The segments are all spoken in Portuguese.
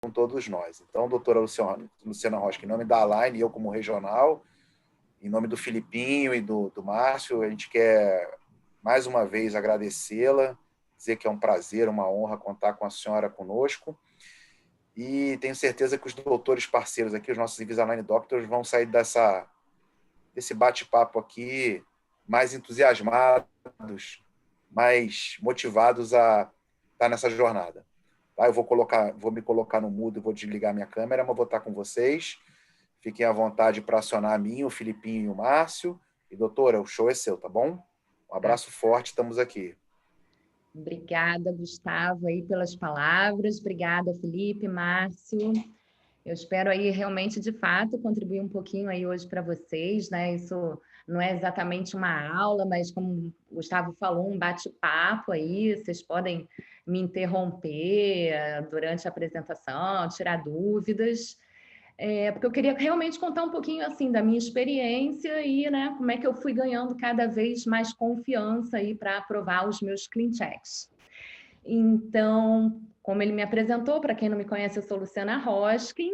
com todos nós. Então, doutora Luciana Rocha, em nome da Align, eu como regional, em nome do Filipinho e do Márcio, a gente quer mais uma vez agradecê-la, dizer que é um prazer, uma honra contar com a senhora conosco. E tenho certeza que os doutores parceiros aqui, os nossos Invisalign Doctors, vão sair desse bate-papo aqui mais entusiasmados, mais motivados a estar nessa jornada. Tá? Eu vou me colocar no mudo, vou desligar minha câmera, mas vou estar com vocês. Fiquem à vontade para acionar a mim, o Filipinho e o Márcio. E, doutora, o show é seu, tá bom? Um abraço forte, estamos aqui. Obrigada, Gustavo, aí pelas palavras. Obrigada, Felipe, Márcio. Eu espero aí realmente, de fato, contribuir um pouquinho aí hoje para vocês, né? Isso não é exatamente uma aula, mas como o Gustavo falou, um bate-papo aí. Vocês podem me interromper durante a apresentação, tirar dúvidas. Porque eu queria realmente contar um pouquinho assim da minha experiência e, né, como é que eu fui ganhando cada vez mais confiança aí para aprovar os meus clean checks. Então, como ele me apresentou, para quem não me conhece, eu sou Luciana Roskin,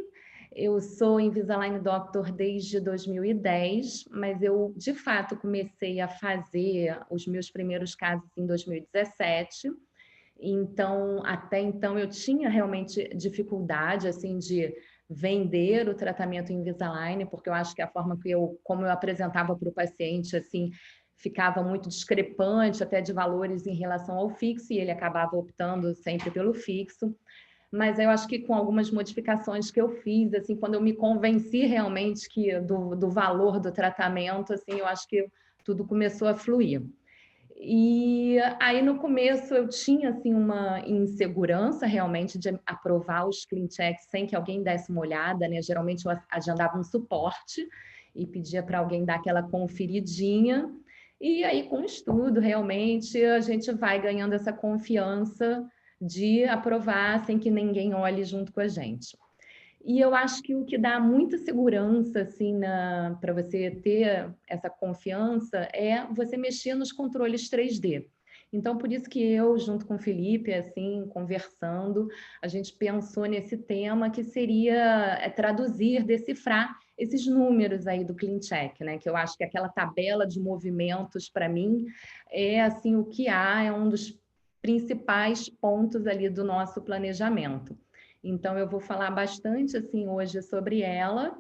eu sou Invisalign Doctor desde 2010, mas eu, de fato, comecei a fazer os meus primeiros casos em 2017. Então, até então, eu tinha realmente dificuldade, assim, de vender o tratamento Invisalign, porque eu acho que a forma como eu apresentava para o paciente, assim, ficava muito discrepante até de valores em relação ao fixo, e ele acabava optando sempre pelo fixo. Mas eu acho que com algumas modificações que eu fiz, assim, quando eu me convenci realmente do valor do tratamento, assim, eu acho que tudo começou a fluir. E aí, no começo, eu tinha assim, uma insegurança realmente de aprovar os clean checks sem que alguém desse uma olhada, né? Geralmente, eu agendava um suporte e pedia para alguém dar aquela conferidinha. E aí, com o estudo, realmente, a gente vai ganhando essa confiança de aprovar sem que ninguém olhe junto com a gente. E eu acho que o que dá muita segurança assim para você ter essa confiança é você mexer nos controles 3D. Então, por isso que eu, junto com o Felipe, assim, conversando, a gente pensou nesse tema que seria traduzir, decifrar esses números aí do Clean Check, né? Que eu acho que aquela tabela de movimentos, para mim, é assim o que é um dos principais pontos ali do nosso planejamento. Então, eu vou falar bastante assim hoje sobre ela.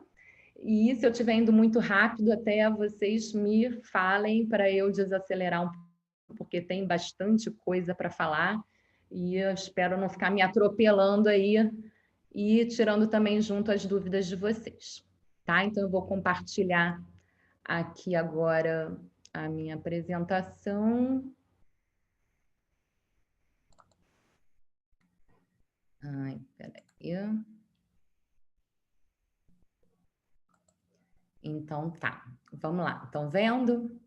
E se eu estiver indo muito rápido, até vocês me falem para eu desacelerar um pouco, porque tem bastante coisa para falar. E eu espero não ficar me atropelando aí e tirando também junto as dúvidas de vocês. Tá? Então, eu vou compartilhar aqui agora a minha apresentação. Ai, peraí. Então, tá. Vamos lá. Estão vendo?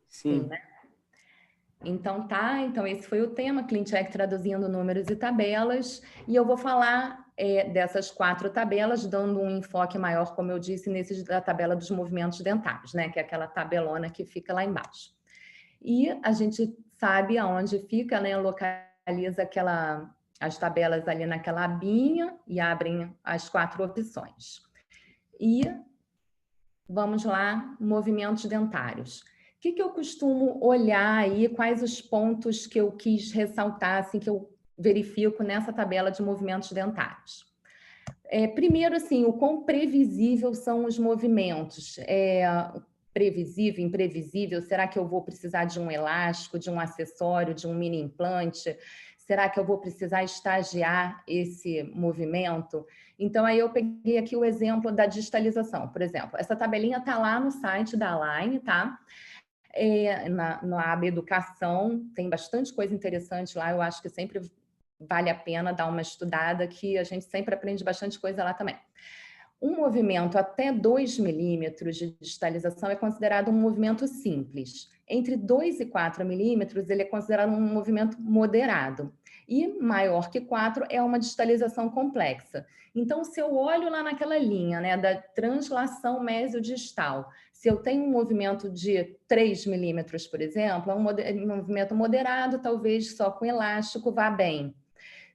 Sim, né? Então, tá. Então, esse foi o tema, Clean Check traduzindo números e tabelas. E eu vou falar dessas 4 tabelas, dando um enfoque maior, como eu disse, da tabela dos movimentos dentários, né? Que é aquela tabelona que fica lá embaixo. E a gente sabe aonde fica, né? Localiza as tabelas ali naquela abinha e abrem as 4 opções. E vamos lá, movimentos dentários. O que eu costumo olhar aí, quais os pontos que eu quis ressaltar, assim, que eu verifico nessa tabela de movimentos dentários? Primeiro, assim, o quão previsível são os movimentos. Previsível, imprevisível? Será que eu vou precisar de um elástico, de um acessório, de um mini implante? Será que eu vou precisar estagiar esse movimento? Então, aí eu peguei aqui o exemplo da digitalização. Por exemplo, essa tabelinha está lá no site da Align, tá? Na aba Educação, tem bastante coisa interessante lá. Eu acho que sempre vale a pena dar uma estudada, que a gente sempre aprende bastante coisa lá também. Um movimento até 2 milímetros de digitalização é considerado um movimento simples. Entre 2 e 4 milímetros, ele é considerado um movimento moderado. E maior que 4 é uma digitalização complexa. Então, se eu olho lá naquela linha, né, da translação mesiodistal, se eu tenho um movimento de 3 milímetros, por exemplo, é um movimento moderado, talvez só com elástico vá bem.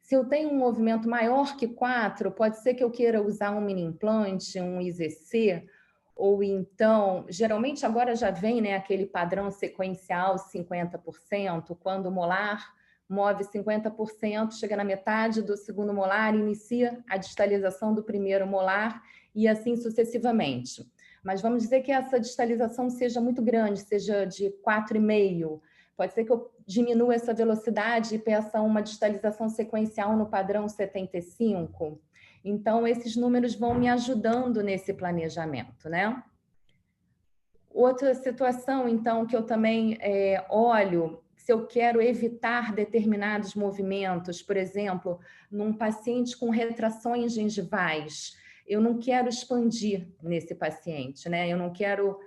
Se eu tenho um movimento maior que 4, pode ser que eu queira usar um mini implante, um IZC, ou então, geralmente agora já vem, né, aquele padrão sequencial 50%, quando o molar move 50%, chega na metade do segundo molar, inicia a distalização do primeiro molar e assim sucessivamente. Mas vamos dizer que essa distalização seja muito grande, seja de 4,5. Pode ser que eu diminua essa velocidade e peça uma distalização sequencial no padrão 75. Então, esses números vão me ajudando nesse planejamento, né? Outra situação, então, que eu também olho, se eu quero evitar determinados movimentos, por exemplo, num paciente com retrações gengivais, eu não quero expandir nesse paciente, né? Eu não quero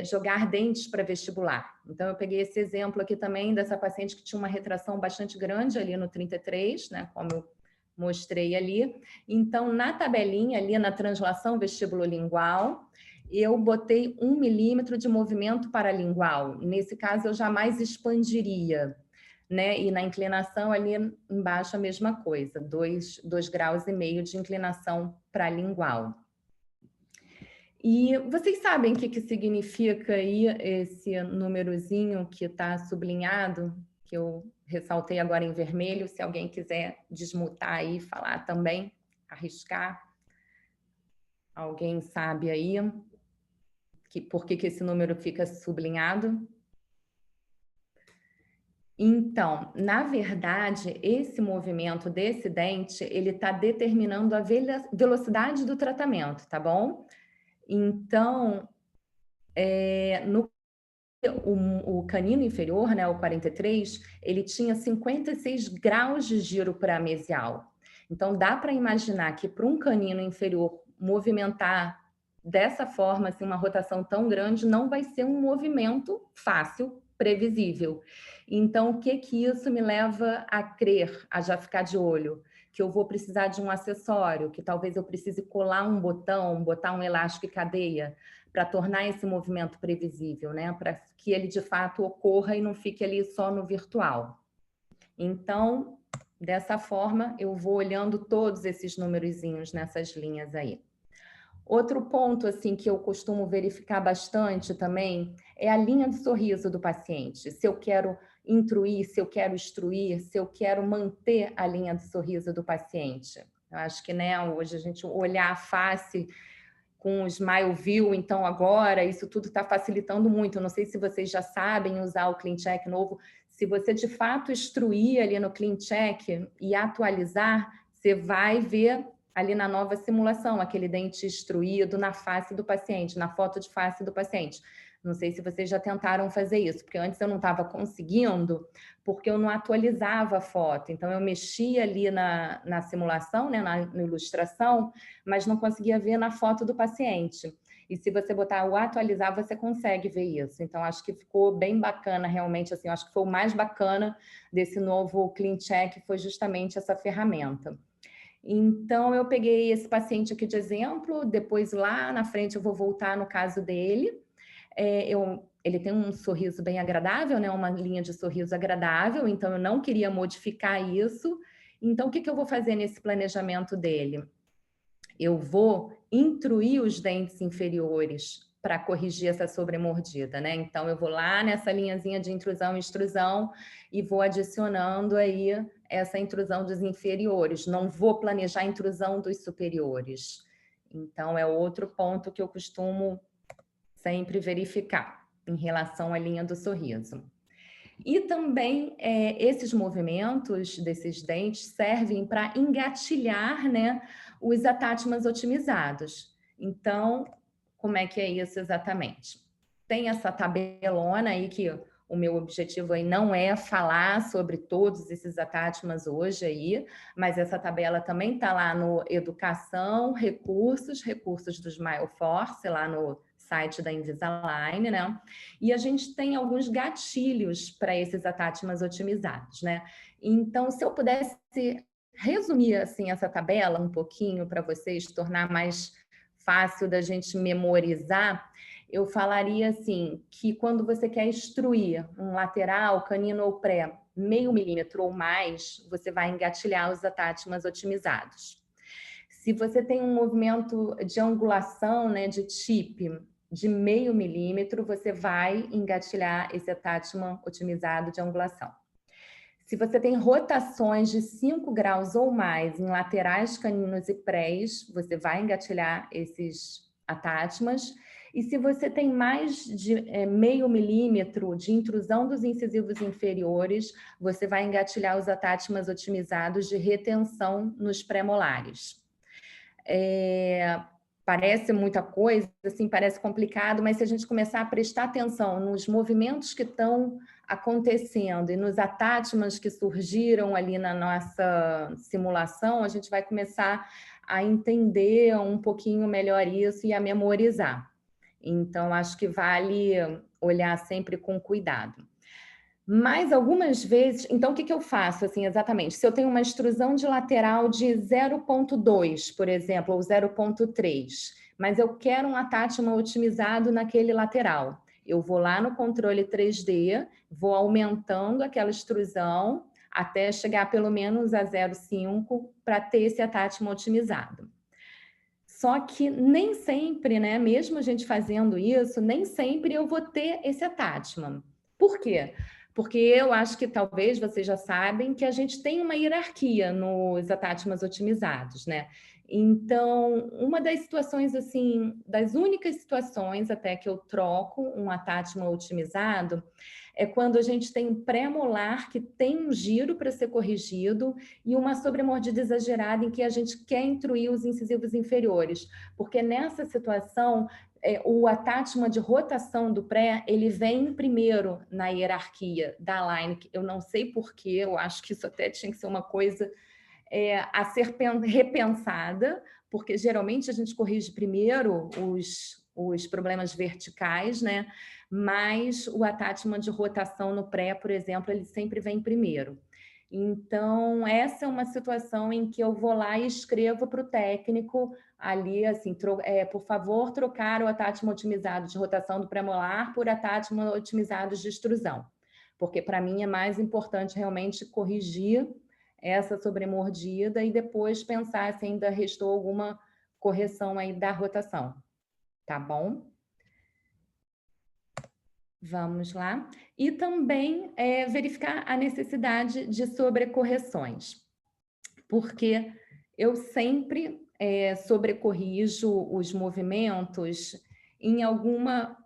jogar dentes para vestibular. Então, eu peguei esse exemplo aqui também dessa paciente que tinha uma retração bastante grande ali no 33, né? Como eu mostrei ali. Então, na tabelinha ali, na translação vestibulolingual, eu botei 1 milímetro de movimento paralingual. Nesse caso, eu jamais expandiria, né? E na inclinação ali embaixo a mesma coisa, 2,5 graus de inclinação paralingual. E vocês sabem o que significa aí esse númerozinho que está sublinhado, que eu ressaltei agora em vermelho, se alguém quiser desmutar aí e falar também, arriscar. Alguém sabe aí por que esse número fica sublinhado? Então, na verdade, esse movimento desse dente, ele está determinando a velocidade do tratamento, tá bom? Então, o canino inferior, né, o 43, ele tinha 56 graus de giro paramesial. Então, dá para imaginar que para um canino inferior movimentar dessa forma, assim, uma rotação tão grande, não vai ser um movimento fácil, previsível. Então, o que isso me leva a crer, a já ficar de olho? Que eu vou precisar de um acessório, que talvez eu precise colar um botão, botar um elástico e cadeia, para tornar esse movimento previsível, né? Para que ele de fato ocorra e não fique ali só no virtual. Então, dessa forma, eu vou olhando todos esses numerozinhos nessas linhas aí. Outro ponto assim que eu costumo verificar bastante também é a linha de sorriso do paciente. Se eu quero intruir, se eu quero extruir, se eu quero manter a linha de sorriso do paciente. Eu acho que, né, hoje a gente olhar a face com o Smile View, então agora isso tudo está facilitando muito. Eu não sei se vocês já sabem usar o ClinCheck novo. Se você de fato extruir ali no ClinCheck e atualizar, você vai ver ali na nova simulação aquele dente extruído na face do paciente, na foto de face do paciente. Não sei se vocês já tentaram fazer isso, porque antes eu não estava conseguindo, porque eu não atualizava a foto. Então, eu mexia ali na simulação, né, na ilustração, mas não conseguia ver na foto do paciente. E se você botar o atualizar, você consegue ver isso. Então, acho que ficou bem bacana, realmente, assim, acho que foi o mais bacana desse novo ClinCheck, foi justamente essa ferramenta. Então, eu peguei esse paciente aqui de exemplo, depois lá na frente eu vou voltar no caso dele. Ele tem um sorriso bem agradável, né? Uma linha de sorriso agradável, então eu não queria modificar isso. Então, o que eu vou fazer nesse planejamento dele? Eu vou intruir os dentes inferiores para corrigir essa sobremordida, né? Então, eu vou lá nessa linhazinha de intrusão e extrusão e vou adicionando aí essa intrusão dos inferiores. Não vou planejar a intrusão dos superiores. Então, é outro ponto que eu costumo sempre verificar em relação à linha do sorriso. E também esses movimentos desses dentes servem para engatilhar, né, os attachments otimizados. Então, como é que é isso exatamente? Tem essa tabelona aí que o meu objetivo aí não é falar sobre todos esses attachments hoje aí, mas essa tabela também está lá no Educação, recursos do Smileforce, lá no site da Invisalign, né? E a gente tem alguns gatilhos para esses attachments otimizados, né? Então, se eu pudesse resumir assim essa tabela um pouquinho para vocês, tornar mais fácil da gente memorizar, eu falaria assim, que quando você quer instruir um lateral, canino ou pré, 0,5 milímetro ou mais, você vai engatilhar os attachments otimizados. Se você tem um movimento de angulação, né, de tip, de 0,5 milímetro, você vai engatilhar esse attachment otimizado de angulação. Se você tem rotações de 5 graus ou mais em laterais, caninos e prés, você vai engatilhar esses attachments. E se você tem mais de 0,5 milímetro de intrusão dos incisivos inferiores, você vai engatilhar os attachments otimizados de retenção nos pré-molares. Parece muita coisa, assim, parece complicado, mas se a gente começar a prestar atenção nos movimentos que estão acontecendo e nos attachments que surgiram ali na nossa simulação, a gente vai começar a entender um pouquinho melhor isso e a memorizar. Então, acho que vale olhar sempre com cuidado. Mas algumas vezes, então o que eu faço assim exatamente? Se eu tenho uma extrusão de lateral de 0,2, por exemplo, ou 0,3, mas eu quero um attachment otimizado naquele lateral, eu vou lá no controle 3D, vou aumentando aquela extrusão até chegar pelo menos a 0,5 para ter esse attachment otimizado. Só que nem sempre, né, mesmo a gente fazendo isso, nem sempre eu vou ter esse attachment. Por quê? Porque eu acho que talvez vocês já sabem que a gente tem uma hierarquia nos attachments otimizados, né? Então, uma das situações, assim, das únicas situações até que eu troco um attachment otimizado é quando a gente tem um pré-molar que tem um giro para ser corrigido e uma sobremordida exagerada em que a gente quer intruir os incisivos inferiores. Porque nessa situação, o attachment de rotação do pré, ele vem primeiro na hierarquia da line. Eu não sei porquê, eu acho que isso até tinha que ser uma coisa a ser repensada, porque geralmente a gente corrige primeiro os problemas verticais, né? Mas o attachment de rotação no pré, por exemplo, ele sempre vem primeiro. Então, essa é uma situação em que eu vou lá e escrevo para o técnico ali, assim, por favor, trocar o attachment otimizado de rotação do pré-molar por attachment otimizado de extrusão. Porque, para mim, é mais importante realmente corrigir essa sobremordida e depois pensar se ainda restou alguma correção aí da rotação. Tá bom? Vamos lá. E também verificar a necessidade de sobrecorreções, porque eu sempre sobrecorrijo os movimentos em alguma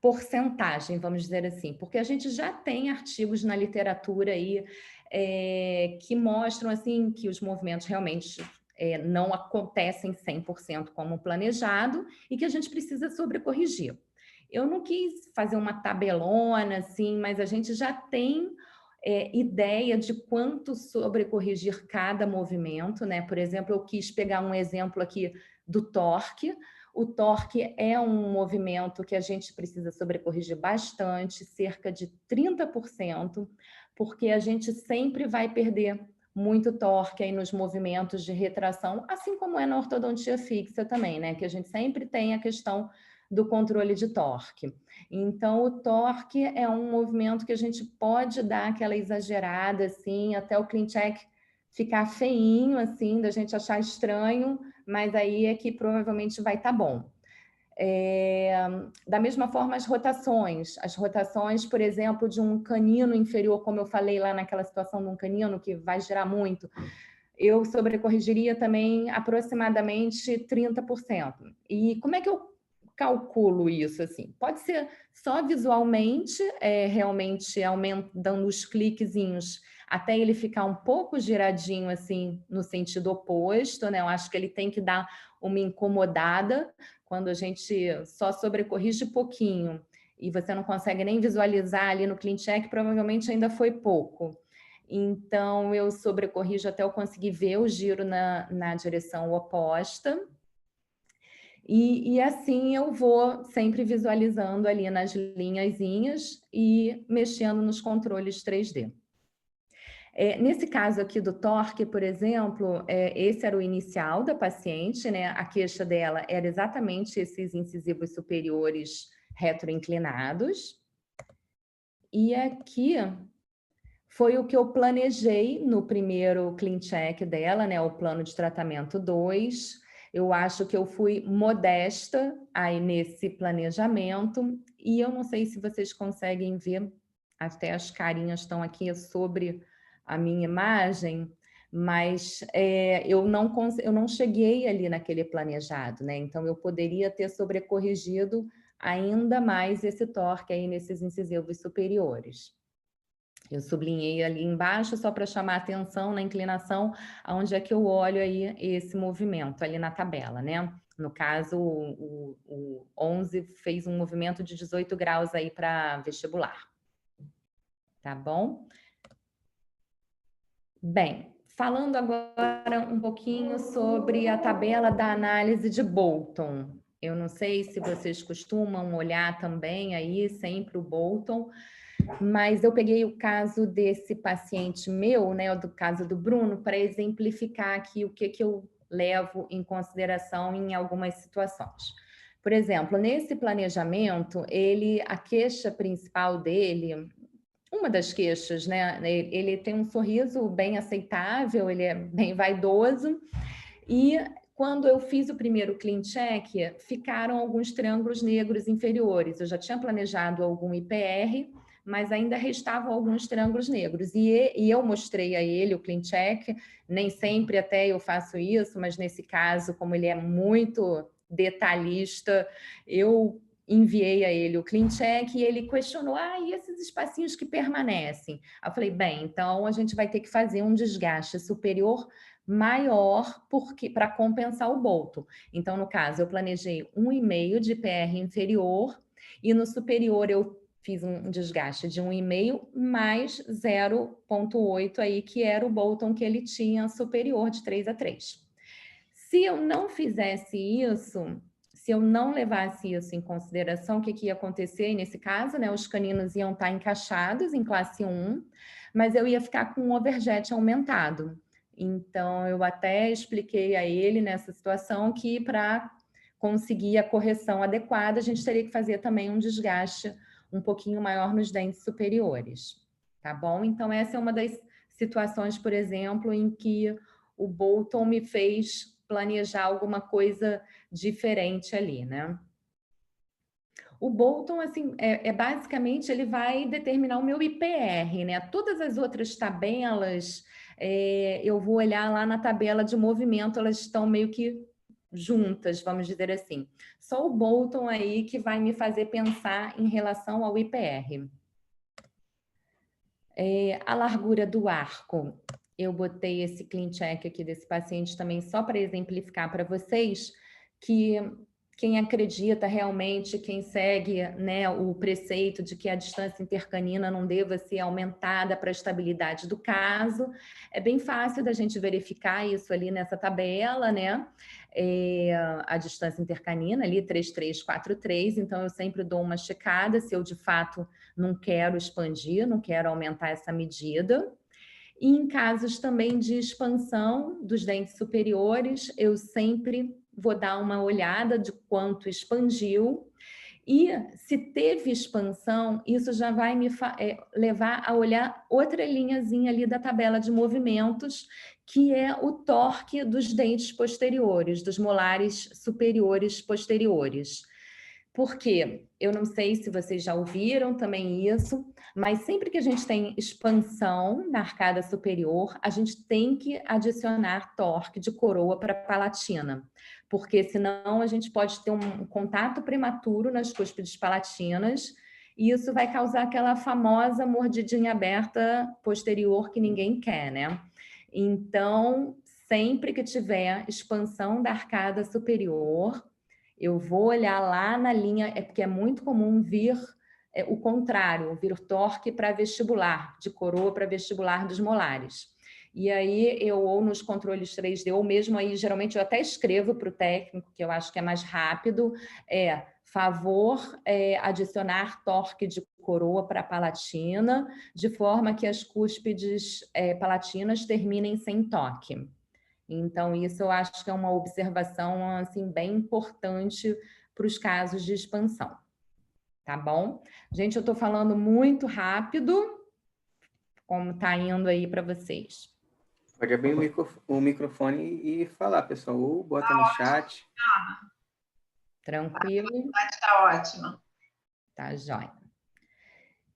porcentagem, vamos dizer assim, porque a gente já tem artigos na literatura aí que mostram assim que os movimentos realmente não acontecem 100% como planejado e que a gente precisa sobrecorrigir. Eu não quis fazer uma tabelona, assim, mas a gente já tem ideia de quanto sobrecorrigir cada movimento, né? Por exemplo, eu quis pegar um exemplo aqui do torque. O torque é um movimento que a gente precisa sobrecorrigir bastante, cerca de 30%, porque a gente sempre vai perder muito torque aí nos movimentos de retração, assim como é na ortodontia fixa também, né? Que a gente sempre tem a questão do controle de torque. Então, o torque é um movimento que a gente pode dar aquela exagerada, assim, até o clean check ficar feinho, assim, da gente achar estranho, mas aí é que provavelmente vai estar bom. Da mesma forma, as rotações, por exemplo, de um canino inferior, como eu falei lá naquela situação de um canino que vai girar muito, eu sobrecorrigiria também aproximadamente 30%. E como é que eu calculo isso assim? Pode ser só visualmente, realmente dando os cliquezinhos até ele ficar um pouco giradinho assim no sentido oposto, né? Eu acho que ele tem que dar uma incomodada quando a gente só sobrecorrige pouquinho e você não consegue nem visualizar ali no clean check, provavelmente ainda foi pouco. Então, eu sobrecorrijo até eu conseguir ver o giro na direção oposta. E assim eu vou sempre visualizando ali nas linhazinhas e mexendo nos controles 3D. Nesse caso aqui do torque, por exemplo, esse era o inicial da paciente, né? A queixa dela era exatamente esses incisivos superiores retroinclinados. E aqui foi o que eu planejei no primeiro clean check dela, né? O plano de tratamento 2. Eu acho que eu fui modesta aí nesse planejamento. E eu não sei se vocês conseguem ver, até as carinhas estão aqui sobre a minha imagem, mas eu não cheguei ali naquele planejado, né? Então, eu poderia ter sobrecorrigido ainda mais esse torque aí nesses incisivos superiores. Eu sublinhei ali embaixo só para chamar a atenção na inclinação, aonde é que eu olho aí esse movimento ali na tabela, né? No caso, o 11 fez um movimento de 18 graus aí para vestibular. Tá bom? Bem, falando agora um pouquinho sobre a tabela da análise de Bolton. Eu não sei se vocês costumam olhar também aí sempre o Bolton, mas eu peguei o caso desse paciente meu, né, do caso do Bruno, para exemplificar aqui o que eu levo em consideração em algumas situações. Por exemplo, nesse planejamento, a queixa principal dele, uma das queixas, né, ele tem um sorriso bem aceitável, ele é bem vaidoso, e quando eu fiz o primeiro clean check, ficaram alguns triângulos negros inferiores. Eu já tinha planejado algum IPR, mas ainda restavam alguns triângulos negros. E eu mostrei a ele o clean check, nem sempre até eu faço isso, mas nesse caso, como ele é muito detalhista, eu enviei a ele o clean check e ele questionou, e esses espacinhos que permanecem? Eu falei, bem, então a gente vai ter que fazer um desgaste superior maior para compensar o Bolton. Então, no caso, eu planejei 1,5 de PR inferior e no superior eu fiz um desgaste de 1,5 mais 0,8 aí, que era o Bolton que ele tinha superior de 3:3. Se eu não fizesse isso, se eu não levasse isso em consideração, o que ia acontecer? E nesse caso, né, os caninos iam estar encaixados em classe 1, mas eu ia ficar com um overjet aumentado. Então, eu até expliquei a ele nessa situação que para conseguir a correção adequada, a gente teria que fazer também um desgaste um pouquinho maior nos dentes superiores, tá bom? Então, essa é uma das situações, por exemplo, em que o Bolton me fez planejar alguma coisa diferente ali, né? O Bolton, assim, basicamente, ele vai determinar o meu IPR, né? Todas as outras tabelas, eu vou olhar lá na tabela de movimento, elas estão meio que juntas, vamos dizer assim. Só o Bolton aí que vai me fazer pensar em relação ao IPR. A largura do arco, eu botei esse clean check aqui desse paciente também só para exemplificar para vocês que quem acredita realmente, quem segue, né, o preceito de que a distância intercanina não deva ser aumentada para a estabilidade do caso, é bem fácil da gente verificar isso ali nessa tabela, né? A distância intercanina ali, 3,343, então eu sempre dou uma checada se eu de fato não quero expandir, não quero aumentar essa medida. E em casos também de expansão dos dentes superiores, eu sempre vou dar uma olhada de quanto expandiu. E se teve expansão, isso já vai me levar a olhar outra linhazinha ali da tabela de movimentos, que é o torque dos dentes posteriores, dos molares superiores posteriores. Porque eu não sei se vocês já ouviram também isso, mas sempre que a gente tem expansão na arcada superior, a gente tem que adicionar torque de coroa para a palatina, porque senão a gente pode ter um contato prematuro nas cúspides palatinas e isso vai causar aquela famosa mordidinha aberta posterior que ninguém quer, né? Então, sempre que tiver expansão da arcada superior, eu vou olhar lá na linha, porque é muito comum vir o contrário, vir torque para vestibular, de coroa para vestibular dos molares. E aí eu, ou nos controles 3D, ou mesmo aí, geralmente eu até escrevo para o técnico, que eu acho que é mais rápido, favor adicionar torque de coroa para a palatina, de forma que as cúspides palatinas terminem sem toque. Então, isso eu acho que é uma observação assim, bem importante para os casos de expansão. Tá bom? Gente, eu estou falando muito rápido, como está indo aí para vocês. Pode abrir o microfone e falar, pessoal, ou bota no chat. Tranquilo? Está ótimo. Tá, jóia.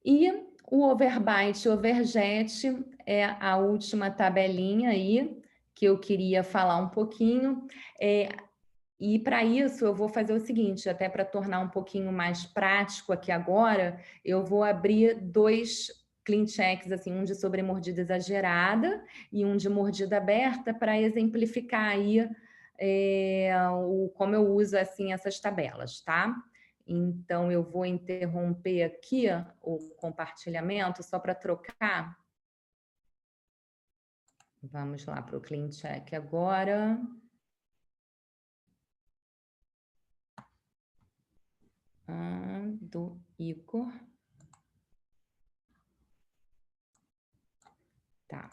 E o overbite, overjet é a última tabelinha aí que eu queria falar um pouquinho. E para isso eu vou fazer o seguinte, até para tornar um pouquinho mais prático aqui agora, eu vou abrir 2 clean checks, assim, um de sobremordida exagerada e um de mordida aberta, para exemplificar aí como eu uso assim essas tabelas, tá? Então eu vou interromper aqui o compartilhamento só para trocar. Vamos lá para o clean check agora. Do Igor. Tá.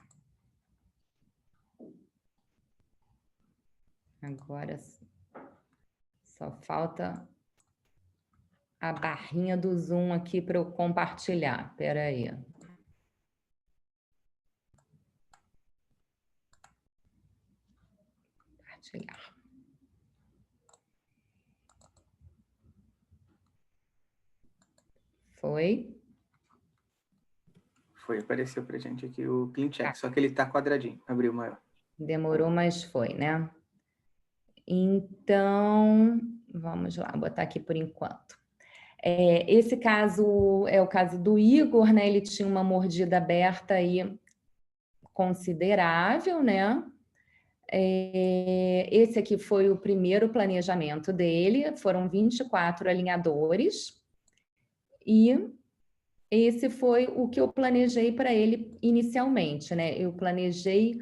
Agora só falta a barrinha do Zoom aqui para eu compartilhar. Espera aí. Compartilhar. Foi? Foi, apareceu pra gente aqui o clean check, só que ele tá quadradinho, abriu maior. Demorou, mas foi, né? Então, vamos lá, botar aqui por enquanto. Esse caso é o caso do Igor, né? Ele tinha uma mordida aberta aí considerável, né? Esse aqui foi o primeiro planejamento dele, foram 24 alinhadores, e esse foi o que eu planejei para ele inicialmente, né? Eu planejei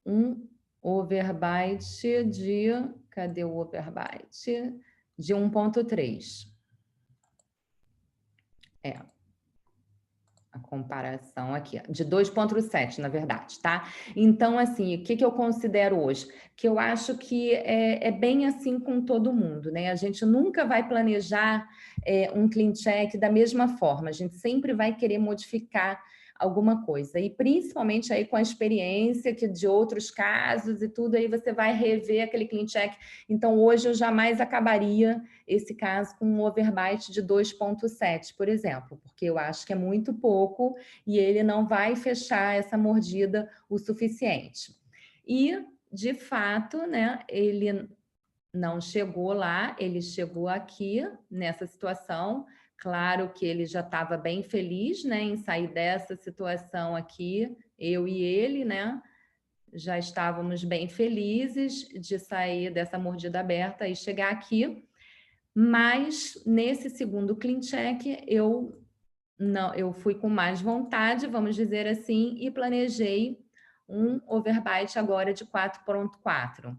um overbite de... Cadê o overbite? De 1.3. A comparação aqui, de 2.7, na verdade, tá? Então, assim, o que eu considero hoje? Que eu acho que é bem assim com todo mundo, né? A gente nunca vai planejar um clean check da mesma forma, a gente sempre vai querer modificar alguma coisa, e principalmente aí com a experiência que de outros casos e tudo, aí você vai rever aquele clean check. Então, hoje eu jamais acabaria esse caso com um overbite de 2.7, por exemplo, porque eu acho que é muito pouco e ele não vai fechar essa mordida o suficiente. E, de fato, né, ele não chegou lá, ele chegou aqui nessa situação. Claro que ele já estava bem feliz, né, em sair dessa situação aqui, eu e ele, né? Já estávamos bem felizes de sair dessa mordida aberta e chegar aqui. Mas nesse segundo clean check eu fui com mais vontade, vamos dizer assim, e planejei um overbite agora de 4.4.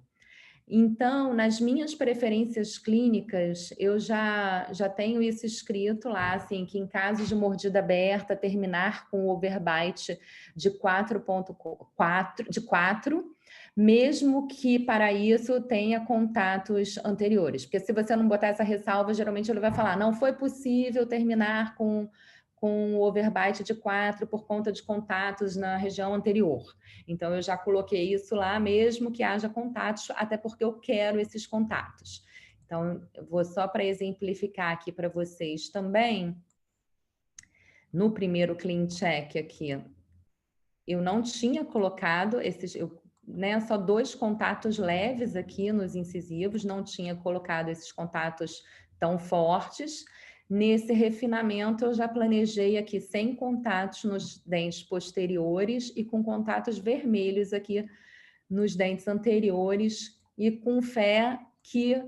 Então, nas minhas preferências clínicas, eu já tenho isso escrito lá, assim, que em caso de mordida aberta, terminar com overbite de 4, mesmo que para isso tenha contatos anteriores. Porque se você não botar essa ressalva, geralmente ele vai falar, não foi possível terminar com o overbite de 4 por conta de contatos na região anterior. Então, eu já coloquei isso lá, mesmo que haja contatos, até porque eu quero esses contatos. Então, eu vou só para exemplificar aqui para vocês também. No primeiro clean check aqui, eu não tinha colocado esses... só 2 contatos leves aqui nos incisivos, não tinha colocado esses contatos tão fortes. Nesse refinamento, eu já planejei aqui sem contatos nos dentes posteriores e com contatos vermelhos aqui nos dentes anteriores e com fé que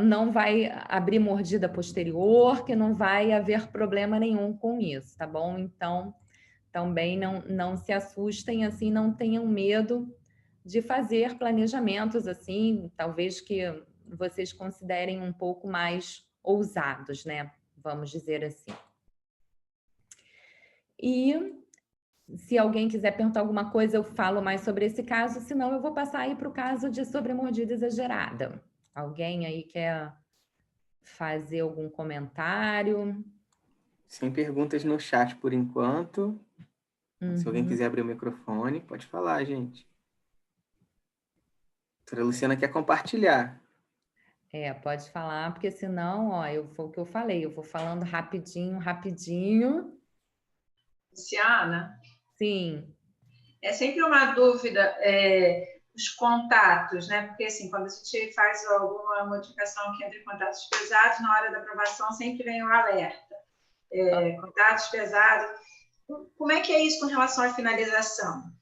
não vai abrir mordida posterior, que não vai haver problema nenhum com isso, tá bom? Então, também não se assustem, assim, não tenham medo de fazer planejamentos, assim, talvez que vocês considerem um pouco mais ousados, né? Vamos dizer assim. E se alguém quiser perguntar alguma coisa, eu falo mais sobre esse caso, senão eu vou passar aí para o caso de sobremordida exagerada. Alguém aí quer fazer algum comentário? Sem perguntas no chat por enquanto. Se alguém quiser abrir o microfone, pode falar, gente. A doutora Luciana quer compartilhar. Pode falar, porque senão, ó, foi o que eu falei, eu vou falando rapidinho, rapidinho. Luciana? Sim. É sempre uma dúvida, os contatos, né? Porque, assim, quando a gente faz alguma modificação aqui entre contatos pesados, na hora da aprovação sempre vem o alerta. Contatos pesados. Como é que é isso com relação à finalização?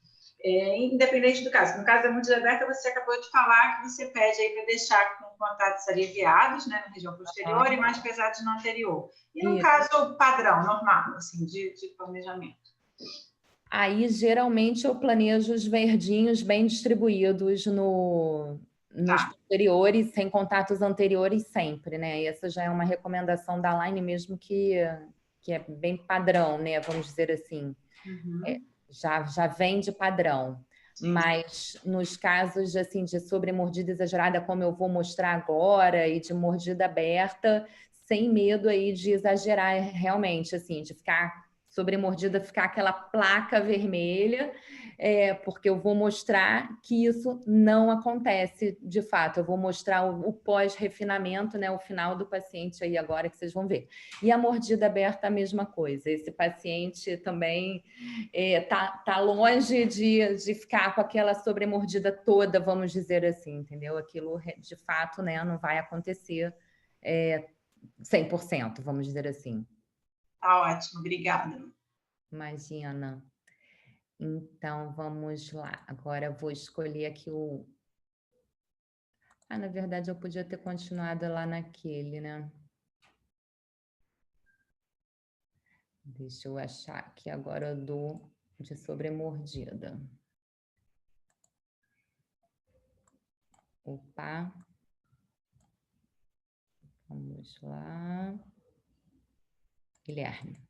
Independente do caso. No caso da mordida aberta, você acabou de falar que você pede aí para deixar com contatos aliviados, né, na região posterior, e mais pesados no anterior. E no caso padrão, normal, assim, de planejamento? Aí, geralmente, eu planejo os verdinhos bem distribuídos nos posteriores, sem contatos anteriores sempre, né? Essa já é uma recomendação da Line mesmo que é bem padrão, né? Vamos dizer assim. Já vem de padrão. Sim. Mas nos casos assim, de sobremordida exagerada, como eu vou mostrar agora, e de mordida aberta, sem medo aí de exagerar realmente, assim, de ficar sobremordida, ficar aquela placa vermelha, porque eu vou mostrar que isso não acontece de fato. Eu vou mostrar o pós-refinamento, né, o final do paciente aí agora, que vocês vão ver. E a mordida aberta, a mesma coisa. Esse paciente também tá longe de ficar com aquela sobremordida toda, vamos dizer assim, entendeu? Aquilo, de fato, né, não vai acontecer 100%, vamos dizer assim. Tá ótimo, obrigada. Imagina. Então, vamos lá. Agora eu vou escolher aqui o... na verdade, eu podia ter continuado lá naquele, né? Deixa eu achar aqui agora do de sobremordida. Opa. Vamos lá. Guilherme.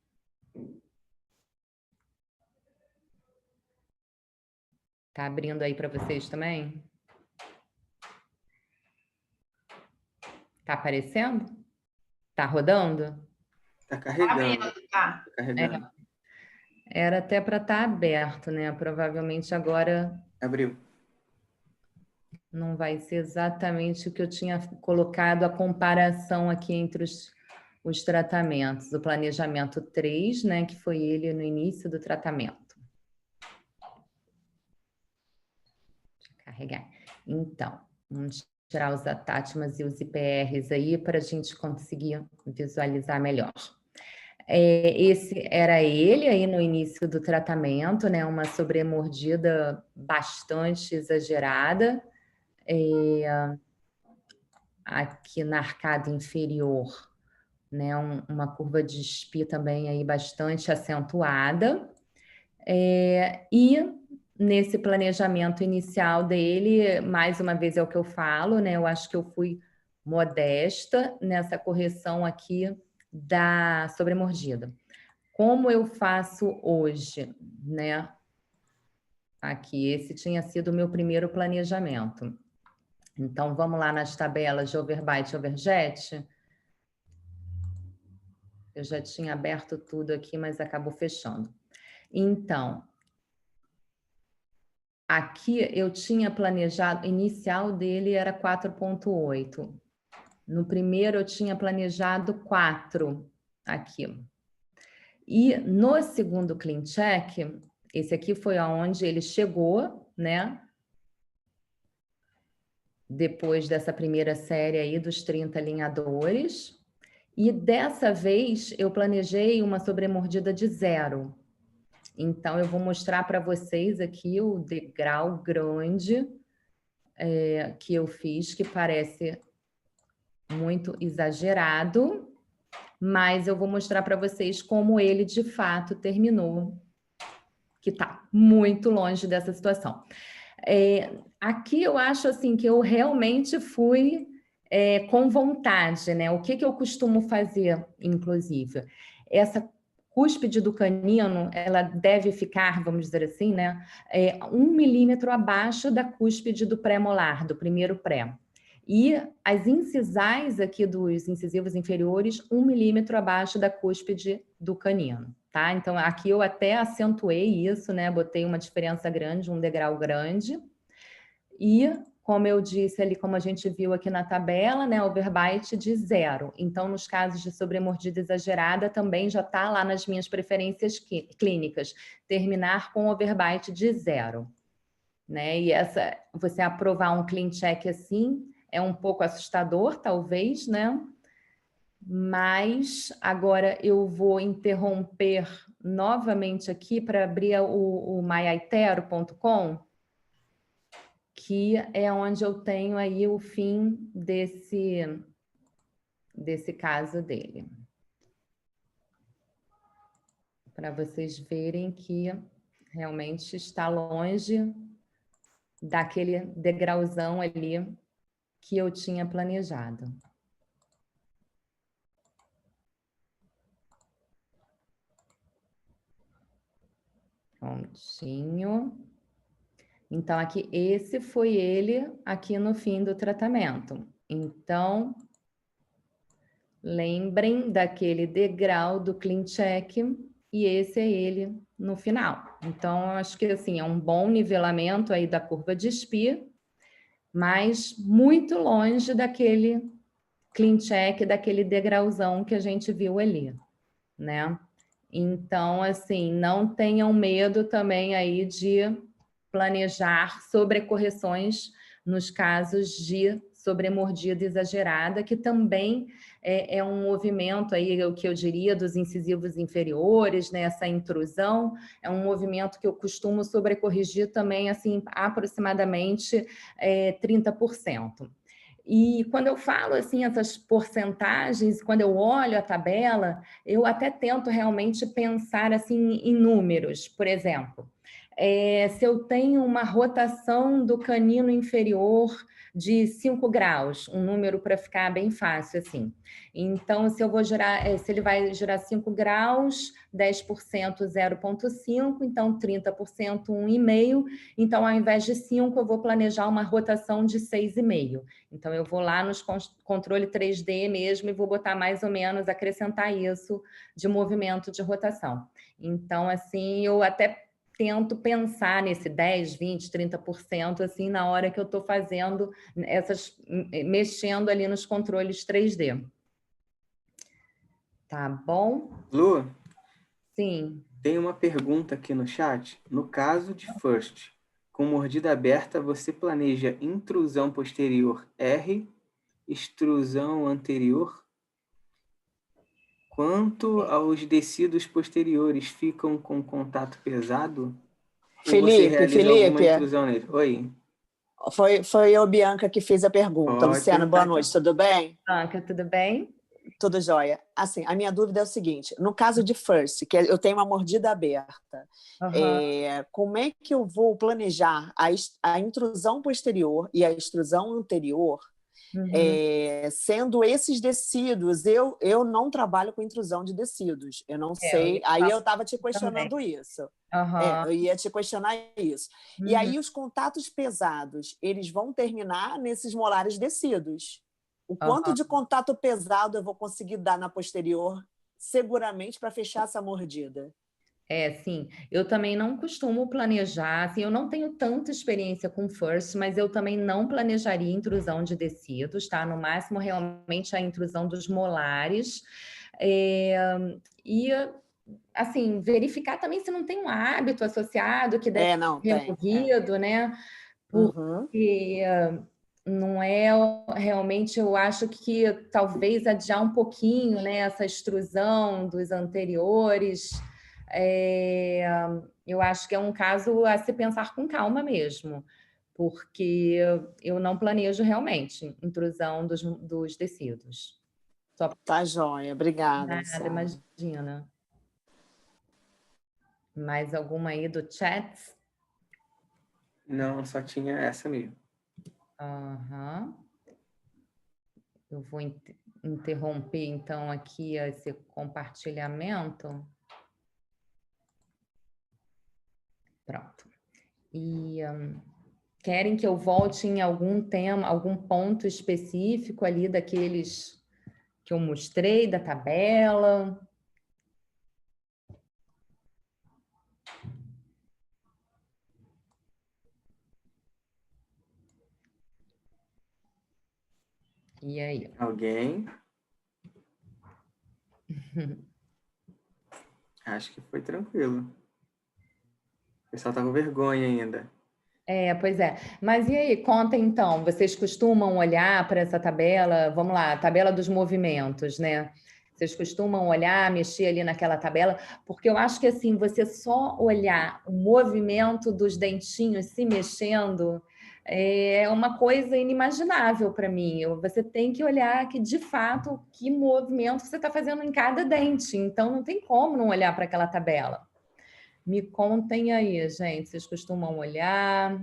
Tá abrindo aí para vocês também? Tá aparecendo? Tá rodando? Tá carregando. Tá carregando. Era até para estar aberto, né? Provavelmente agora... Abriu. Não vai ser exatamente o que eu tinha colocado a comparação aqui entre os tratamentos. O planejamento 3, né? Que foi ele no início do tratamento. Deixa eu carregar. Então, vamos tirar os atátimas e os IPRs aí para a gente conseguir visualizar melhor. Esse era ele aí no início do tratamento, né? Uma sobremordida bastante exagerada. Aqui na arcada inferior, né? Uma curva de SPI também aí bastante acentuada. E nesse planejamento inicial dele, mais uma vez é o que eu falo, né? Eu acho que eu fui modesta nessa correção aqui da sobremordida. Como eu faço hoje, né? Aqui, esse tinha sido o meu primeiro planejamento. Então, vamos lá nas tabelas de overbite e overjet. Eu já tinha aberto tudo aqui, mas acabou fechando. Então, aqui eu tinha planejado, inicial dele era 4,8. No primeiro eu tinha planejado 4 aqui. E no segundo clean check, esse aqui foi aonde ele chegou, né? Depois dessa primeira série aí dos 30 alinhadores. E dessa vez eu planejei uma sobremordida de 0. Então, eu vou mostrar para vocês aqui o degrau grande que eu fiz, que parece muito exagerado, mas eu vou mostrar para vocês como ele de fato terminou que está muito longe dessa situação. Aqui eu acho assim que eu realmente fui com vontade, né? O que eu costumo fazer, inclusive? Essa cúspide do canino, ela deve ficar, vamos dizer assim, né? 1 milímetro abaixo da cúspide do pré-molar, do primeiro pré. E as incisais aqui dos incisivos inferiores, 1 milímetro abaixo da cúspide do canino, tá? Então, aqui eu até acentuei isso, né? Botei uma diferença grande, um degrau grande. E, como eu disse ali, como a gente viu aqui na tabela, né? Overbite de 0. Então, nos casos de sobremordida exagerada, também já está lá nas minhas preferências clínicas. Terminar com overbite de 0. Né? E você aprovar um clean check assim é um pouco assustador, talvez, né? Mas agora eu vou interromper novamente aqui para abrir o myaitero.com, que é onde eu tenho aí o fim desse caso dele. Para vocês verem que realmente está longe daquele degrauzão ali que eu tinha planejado. Prontinho. Então, aqui, esse foi ele aqui no fim do tratamento. Então, lembrem daquele degrau do clean check e esse é ele no final. Então, acho que assim, é um bom nivelamento aí da curva de SPI, mas muito longe daquele clean check, daquele degrauzão que a gente viu ali, né? Então, assim, não tenham medo também aí de planejar sobrecorreções nos casos de sobremordida exagerada, que também é um movimento aí, o que eu diria, dos incisivos inferiores, né? Essa intrusão, é um movimento que eu costumo sobrecorrigir também, assim, aproximadamente 30%. E quando eu falo assim essas porcentagens, quando eu olho a tabela, eu até tento realmente pensar assim em números. Por exemplo, se eu tenho uma rotação do canino inferior de 5 graus, um número para ficar bem fácil assim. Então, se eu vou girar, se ele vai girar 5 graus, 10% 0,5, então 30% 1,5. Então, ao invés de 5, eu vou planejar uma rotação de 6,5. Então, eu vou lá nos controle 3D mesmo e vou botar mais ou menos, acrescentar isso de movimento de rotação. Então, assim, eu até tento pensar nesse 10, 20, 30%, assim, na hora que eu estou fazendo mexendo ali nos controles 3D. Tá bom? Lu? Sim. Tem uma pergunta aqui no chat. No caso de FIRST, com mordida aberta, você planeja intrusão posterior R, extrusão anterior? Quanto aos tecidos posteriores, ficam com contato pesado? Ou você realiza alguma intrusão nele? Oi. Foi a Bianca que fez a pergunta. Pode Luciana, boa noite, tudo bem? Bianca, tudo bem? Tudo jóia. Assim, a minha dúvida é o seguinte, no caso de FIRST, que eu tenho uma mordida aberta, como é que eu vou planejar a intrusão posterior e a extrusão anterior, sendo esses tecidos, eu não trabalho com intrusão de tecidos, eu não sei, aí eu estava te questionando também. Isso. Eu ia te questionar isso. E aí os contatos pesados, eles vão terminar nesses molares descidos. O quanto de contato pesado eu vou conseguir dar na posterior, seguramente, para fechar essa mordida? Sim. Eu também não costumo planejar, assim, eu não tenho tanta experiência com FIRST, mas eu também não planejaria intrusão de tecidos, tá? No máximo, realmente, a intrusão dos molares. E, assim, verificar também se não tem um hábito associado que deve ser removido, né? Porque não é realmente, eu acho que talvez adiar um pouquinho, né, essa extrusão dos anteriores. Eu acho que é um caso a se pensar com calma mesmo, porque eu não planejo realmente intrusão dos tecidos. Tá joia, obrigada. Nada, imagina. Mais alguma aí do chat? Não, só tinha essa mesmo. Aham. Eu vou interromper, então, aqui esse compartilhamento. Pronto. E querem que eu volte em algum tema, algum ponto específico ali daqueles que eu mostrei, da tabela? E aí? Alguém? Acho que foi tranquilo. O pessoal tá com vergonha ainda. Pois é. Mas e aí, conta então, vocês costumam olhar para essa tabela, vamos lá, a tabela dos movimentos, né? Vocês costumam olhar, mexer ali naquela tabela, porque eu acho que assim, você só olhar o movimento dos dentinhos se mexendo é uma coisa inimaginável para mim. Você tem que olhar que, de fato, que movimento você está fazendo em cada dente. Então, não tem como não olhar para aquela tabela. Me contem aí, gente, vocês costumam olhar?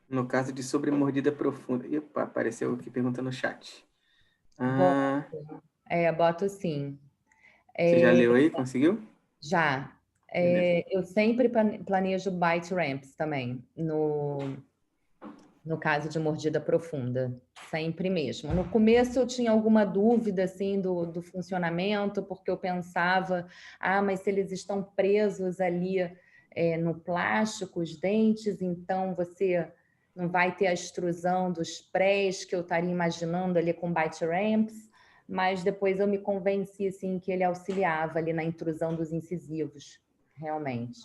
No caso de sobremordida profunda... Opa, apareceu aqui perguntando no chat. Boto sim. Você já leu aí? Conseguiu? Já. Eu sempre planejo bite ramps também, no caso de mordida profunda. Sempre mesmo. No começo eu tinha alguma dúvida assim, do funcionamento, porque eu pensava, mas se eles estão presos ali no plástico, os dentes, então você não vai ter a extrusão dos prés que eu estaria imaginando ali com bite ramps, mas depois eu me convenci assim, que ele auxiliava ali na intrusão dos incisivos, realmente.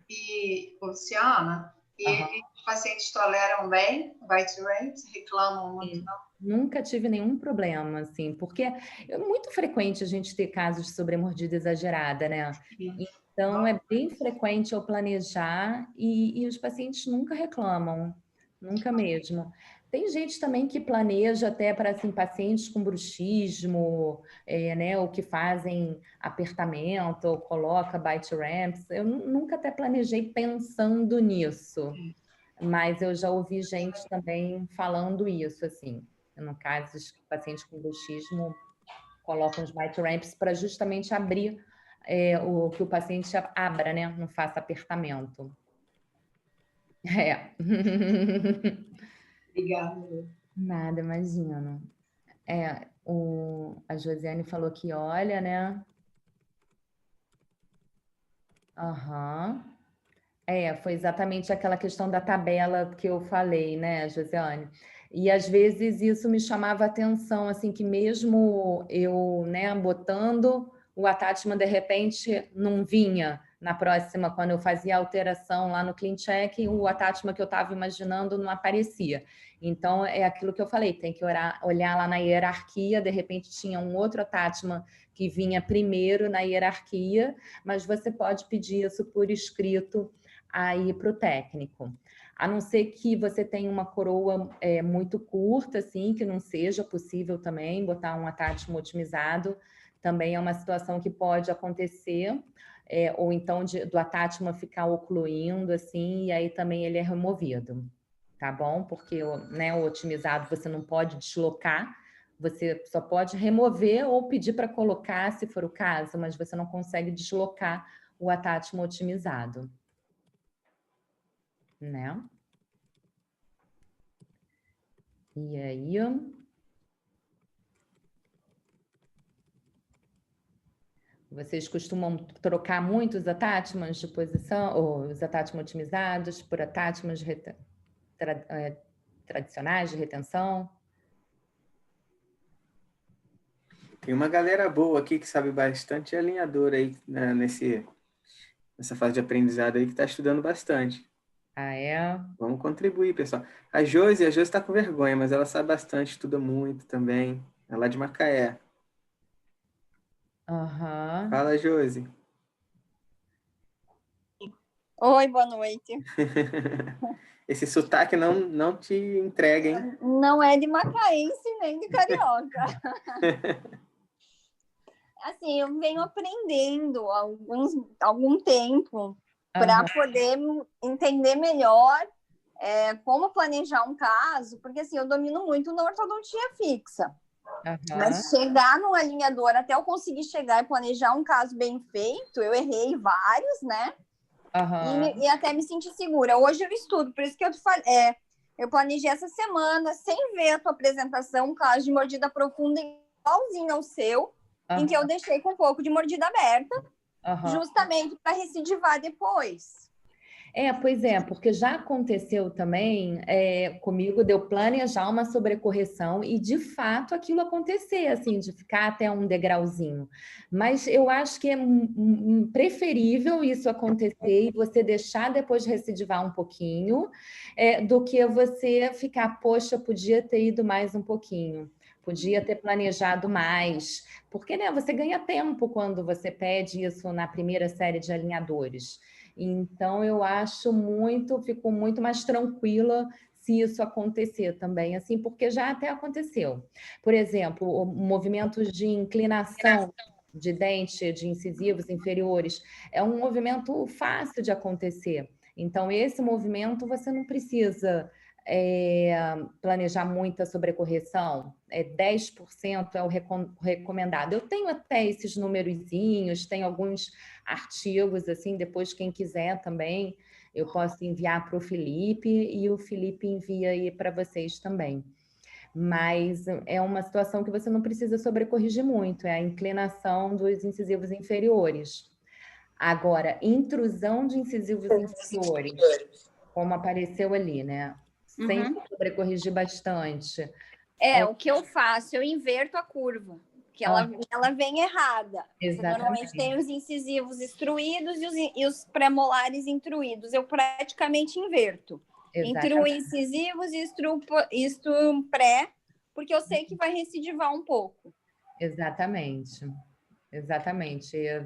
E, Luciana, os pacientes toleram bem o bite ramps? Reclamam muito, não? Nunca tive nenhum problema, assim, porque é muito frequente a gente ter casos de sobremordida exagerada, né? Então, é bem frequente eu planejar e os pacientes nunca reclamam, nunca mesmo. Tem gente também que planeja até para assim, pacientes com bruxismo, né, ou que fazem apertamento, ou coloca bite ramps. Eu nunca até planejei pensando nisso, mas eu já ouvi gente também falando isso, assim. No caso, os pacientes com bruxismo colocam os bite ramps para justamente abrir que o paciente abra, né? Não faça apertamento. Obrigada. Nada, imagino. A Josiane falou que olha, né? Foi exatamente aquela questão da tabela que eu falei, né, Josiane? E às vezes isso me chamava a atenção, assim, que mesmo eu, né, botando o attachment, de repente não vinha na próxima, quando eu fazia a alteração lá no clean check, o attachment que eu estava imaginando não aparecia. Então, é aquilo que eu falei, tem que olhar lá na hierarquia, de repente tinha um outro attachment que vinha primeiro na hierarquia, mas você pode pedir isso por escrito aí para o técnico. A não ser que você tenha uma coroa muito curta, assim, que não seja possível também botar um attachment otimizado, também é uma situação que pode acontecer, ou então do attachment ficar ocluindo, assim, e aí também ele é removido, tá bom? Porque né, o otimizado você não pode deslocar, você só pode remover ou pedir para colocar, se for o caso, mas você não consegue deslocar o attachment otimizado. Né? E aí... Vocês costumam trocar muitos attachments de posição, ou os attachments otimizados por attachments tradicionais de retenção? Tem uma galera boa aqui que sabe bastante alinhador aí, né, nessa fase de aprendizado aí, que está estudando bastante. Vamos contribuir, pessoal. A Josi está com vergonha, mas ela sabe bastante, estuda muito também. É lá de Macaé. Fala, Josi. Oi, boa noite. Esse sotaque não te entrega, hein? Não é de macaense nem de carioca. assim, eu venho aprendendo há algum tempo para poder entender melhor como planejar um caso, porque assim, eu domino muito na ortodontia fixa. Mas chegar no alinhador, até eu conseguir chegar e planejar um caso bem feito, eu errei vários, né? E até me senti segura. Hoje eu estudo, por isso que eu planejei essa semana, sem ver a tua apresentação, um caso de mordida profunda igualzinho ao seu, em que eu deixei com um pouco de mordida aberta, justamente para recidivar depois. Pois é, porque já aconteceu também comigo de eu planejar uma sobrecorreção e, de fato, aquilo acontecer, assim, de ficar até um degrauzinho. Mas eu acho que é preferível isso acontecer e você deixar depois recidivar um pouquinho, do que você ficar, poxa, podia ter ido mais um pouquinho. Podia ter planejado mais, porque, né, você ganha tempo quando você pede isso na primeira série de alinhadores. Então, eu fico muito mais tranquila se isso acontecer também, assim, porque já até aconteceu. Por exemplo, movimentos de inclinação de dente, de incisivos inferiores, é um movimento fácil de acontecer. Então, esse movimento você não precisa planejar muita sobrecorreção, 10% é o recomendado. Eu tenho até esses numerozinhos, tem alguns artigos, assim, depois quem quiser também, eu posso enviar para o Felipe e o Felipe envia aí para vocês também. Mas é uma situação que você não precisa sobrecorrigir muito, é a inclinação dos incisivos inferiores. Agora, intrusão de incisivos inferiores, como apareceu ali, né? Sempre sobrecorrigir bastante. O que eu faço? Eu inverto a curva, que ela vem errada. Você normalmente tem os incisivos instruídos e os pré-molares intruídos. Eu praticamente inverto. Instruo incisivos e instruo pré, porque eu sei que vai recidivar um pouco. Exatamente.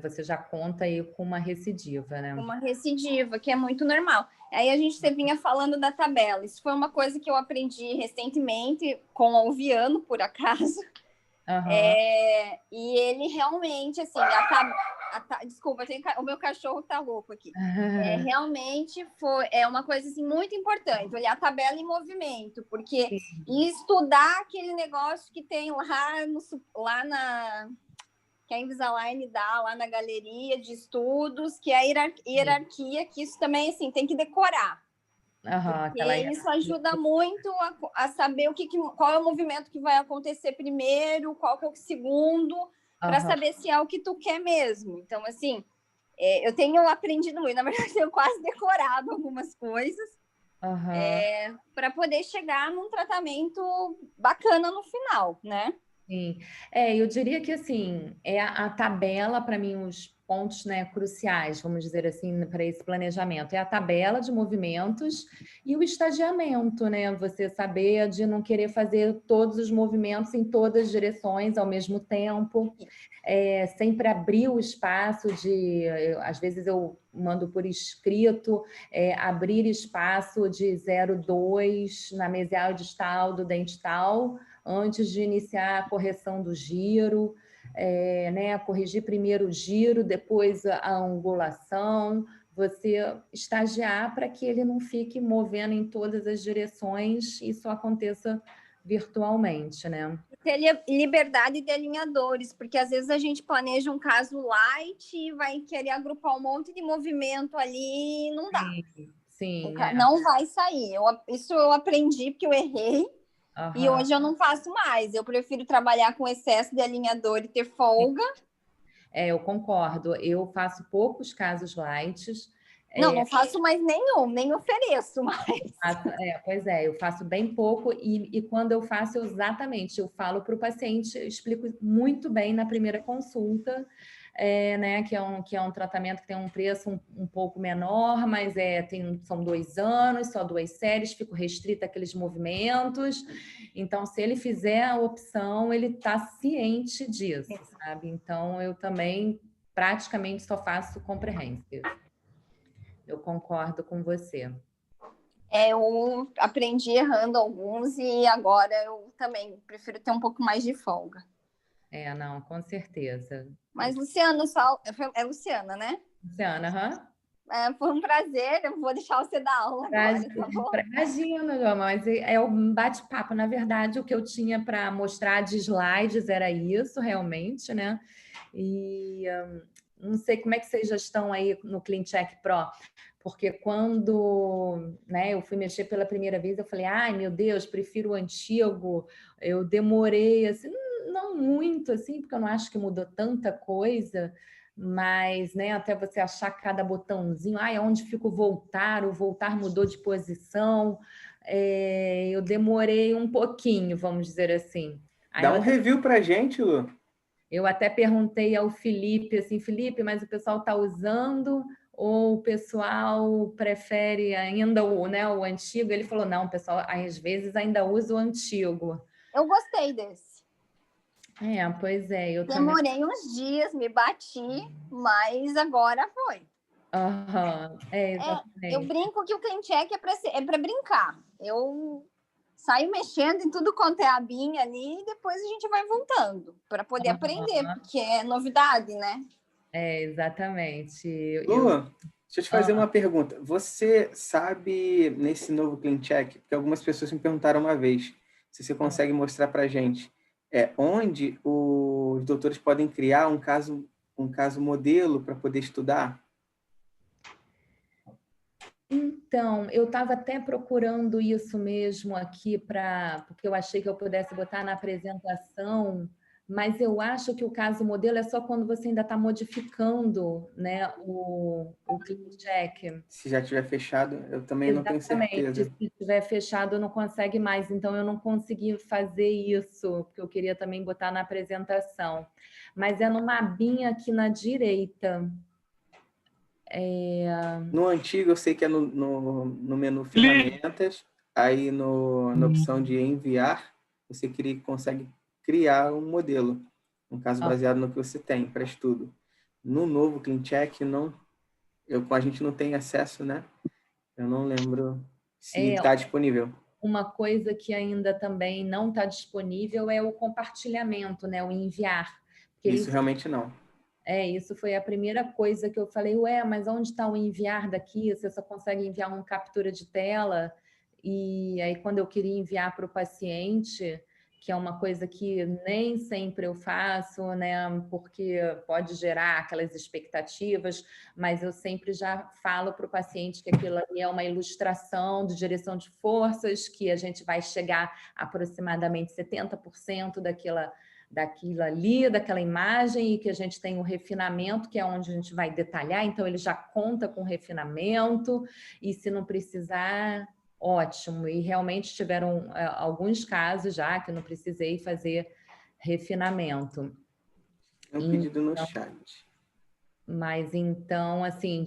Você já conta aí com uma recidiva, né? Uma recidiva, que é muito normal. Aí a gente vinha falando da tabela. Isso foi uma coisa que eu aprendi recentemente com o Viano, por acaso. E ele realmente, assim, desculpa, o meu cachorro tá louco aqui. Realmente é uma coisa assim, muito importante, olhar a tabela em movimento, porque estudar aquele negócio que tem lá na... que a Invisalign dá lá na galeria de estudos, que é a hierarquia, que isso também, assim, tem que decorar. Porque isso ajuda muito a saber qual é o movimento que vai acontecer primeiro, qual que é o segundo, para saber se é o que tu quer mesmo. Então, assim, eu tenho aprendido muito, na verdade, eu tenho quase decorado algumas coisas, para poder chegar num tratamento bacana no final, né? Sim, eu diria que assim, a tabela, para mim, os pontos, né, cruciais, vamos dizer assim, para esse planejamento, é a tabela de movimentos e o estagiamento, né? Você saber de não querer fazer todos os movimentos em todas as direções ao mesmo tempo, sempre abrir o espaço às vezes eu mando por escrito, abrir espaço de 0,2 na mesial distal do dente tal, antes de iniciar a correção do giro, né? Corrigir primeiro o giro, depois a angulação, você estagiar para que ele não fique movendo em todas as direções e só aconteça virtualmente, né? Ter liberdade de alinhadores, porque às vezes a gente planeja um caso light e vai querer agrupar um monte de movimento ali e não dá. Sim. Não vai sair. Isso eu aprendi porque eu errei. E hoje eu não faço mais. Eu prefiro trabalhar com excesso de alinhador e ter folga. Eu concordo. Eu faço poucos casos lights. Não faço mais nenhum, nem ofereço mais. Pois é, eu faço bem pouco e quando eu faço, eu falo para o paciente, eu explico muito bem na primeira consulta, né, que é um tratamento que tem um preço um pouco menor, mas são 2 anos, só 2 séries, fico restrita àqueles movimentos. Então, se ele fizer a opção, ele está ciente disso, sabe? Então, eu também praticamente só faço comprehensive. Eu concordo com você. Eu aprendi errando alguns e agora eu também prefiro ter um pouco mais de folga. Não, com certeza. Mas, Luciana, só... É Luciana, né? Luciana, aham. Foi um prazer, eu vou deixar você dar aula agora, tá bom? Imagina, mas é um bate-papo. Na verdade, o que eu tinha para mostrar de slides era isso, realmente, né? E não sei como é que vocês já estão aí no CleanCheck Pro, porque quando, né, eu fui mexer pela primeira vez, eu falei, ai, meu Deus, prefiro o antigo. Eu demorei, assim, não muito, assim, porque eu não acho que mudou tanta coisa, mas, né, até você achar cada botãozinho, onde fica o voltar mudou de posição, eu demorei um pouquinho, vamos dizer assim. Dá um review pra gente, Lu. Eu até perguntei ao Felipe, assim, Felipe, mas o pessoal está usando ou o pessoal prefere ainda o antigo? Ele falou, não, o pessoal às vezes ainda usa o antigo. Eu gostei desse. Pois é. Eu demorei uns dias, me bati, mas agora foi. Eu brinco que o CleanCheck é para brincar. Eu saio mexendo em tudo quanto é abinha ali e depois a gente vai voltando para poder aprender, porque é novidade, né? Exatamente. Lu, deixa eu te fazer uma pergunta. Você sabe, nesse novo CleanCheck, porque algumas pessoas me perguntaram uma vez, se você consegue mostrar para a gente, onde os doutores podem criar um caso modelo para poder estudar? Então, eu estava até procurando isso mesmo aqui porque eu achei que eu pudesse botar na apresentação, mas eu acho que o caso modelo é só quando você ainda está modificando, né, o CleanCheck. Se já tiver fechado, eu também não tenho certeza. Se estiver fechado, não consegue mais. Então, eu não consegui fazer isso, porque eu queria também botar na apresentação. Mas é numa abinha aqui na direita. No antigo, eu sei que é no menu ferramentas, aí na opção de enviar, você consegue criar um modelo, um caso baseado no que você tem para estudo. No novo CleanCheck, a gente não tem acesso, né? Eu não lembro se está disponível. Uma coisa que ainda também não está disponível é o compartilhamento, né? O enviar. Isso realmente não. Isso foi a primeira coisa que eu falei, mas onde está o enviar daqui? Você só consegue enviar uma captura de tela. E aí, quando eu queria enviar para o paciente, que é uma coisa que nem sempre eu faço, né? Porque pode gerar aquelas expectativas, mas eu sempre já falo para o paciente que aquilo ali é uma ilustração de direção de forças, que a gente vai chegar a aproximadamente 70% daquilo ali, daquela imagem, e que a gente tem o refinamento, que é onde a gente vai detalhar, então ele já conta com refinamento, e se não precisar, ótimo. E realmente tiveram alguns casos já que eu não precisei fazer refinamento. É um pedido no chat. Mas então, assim,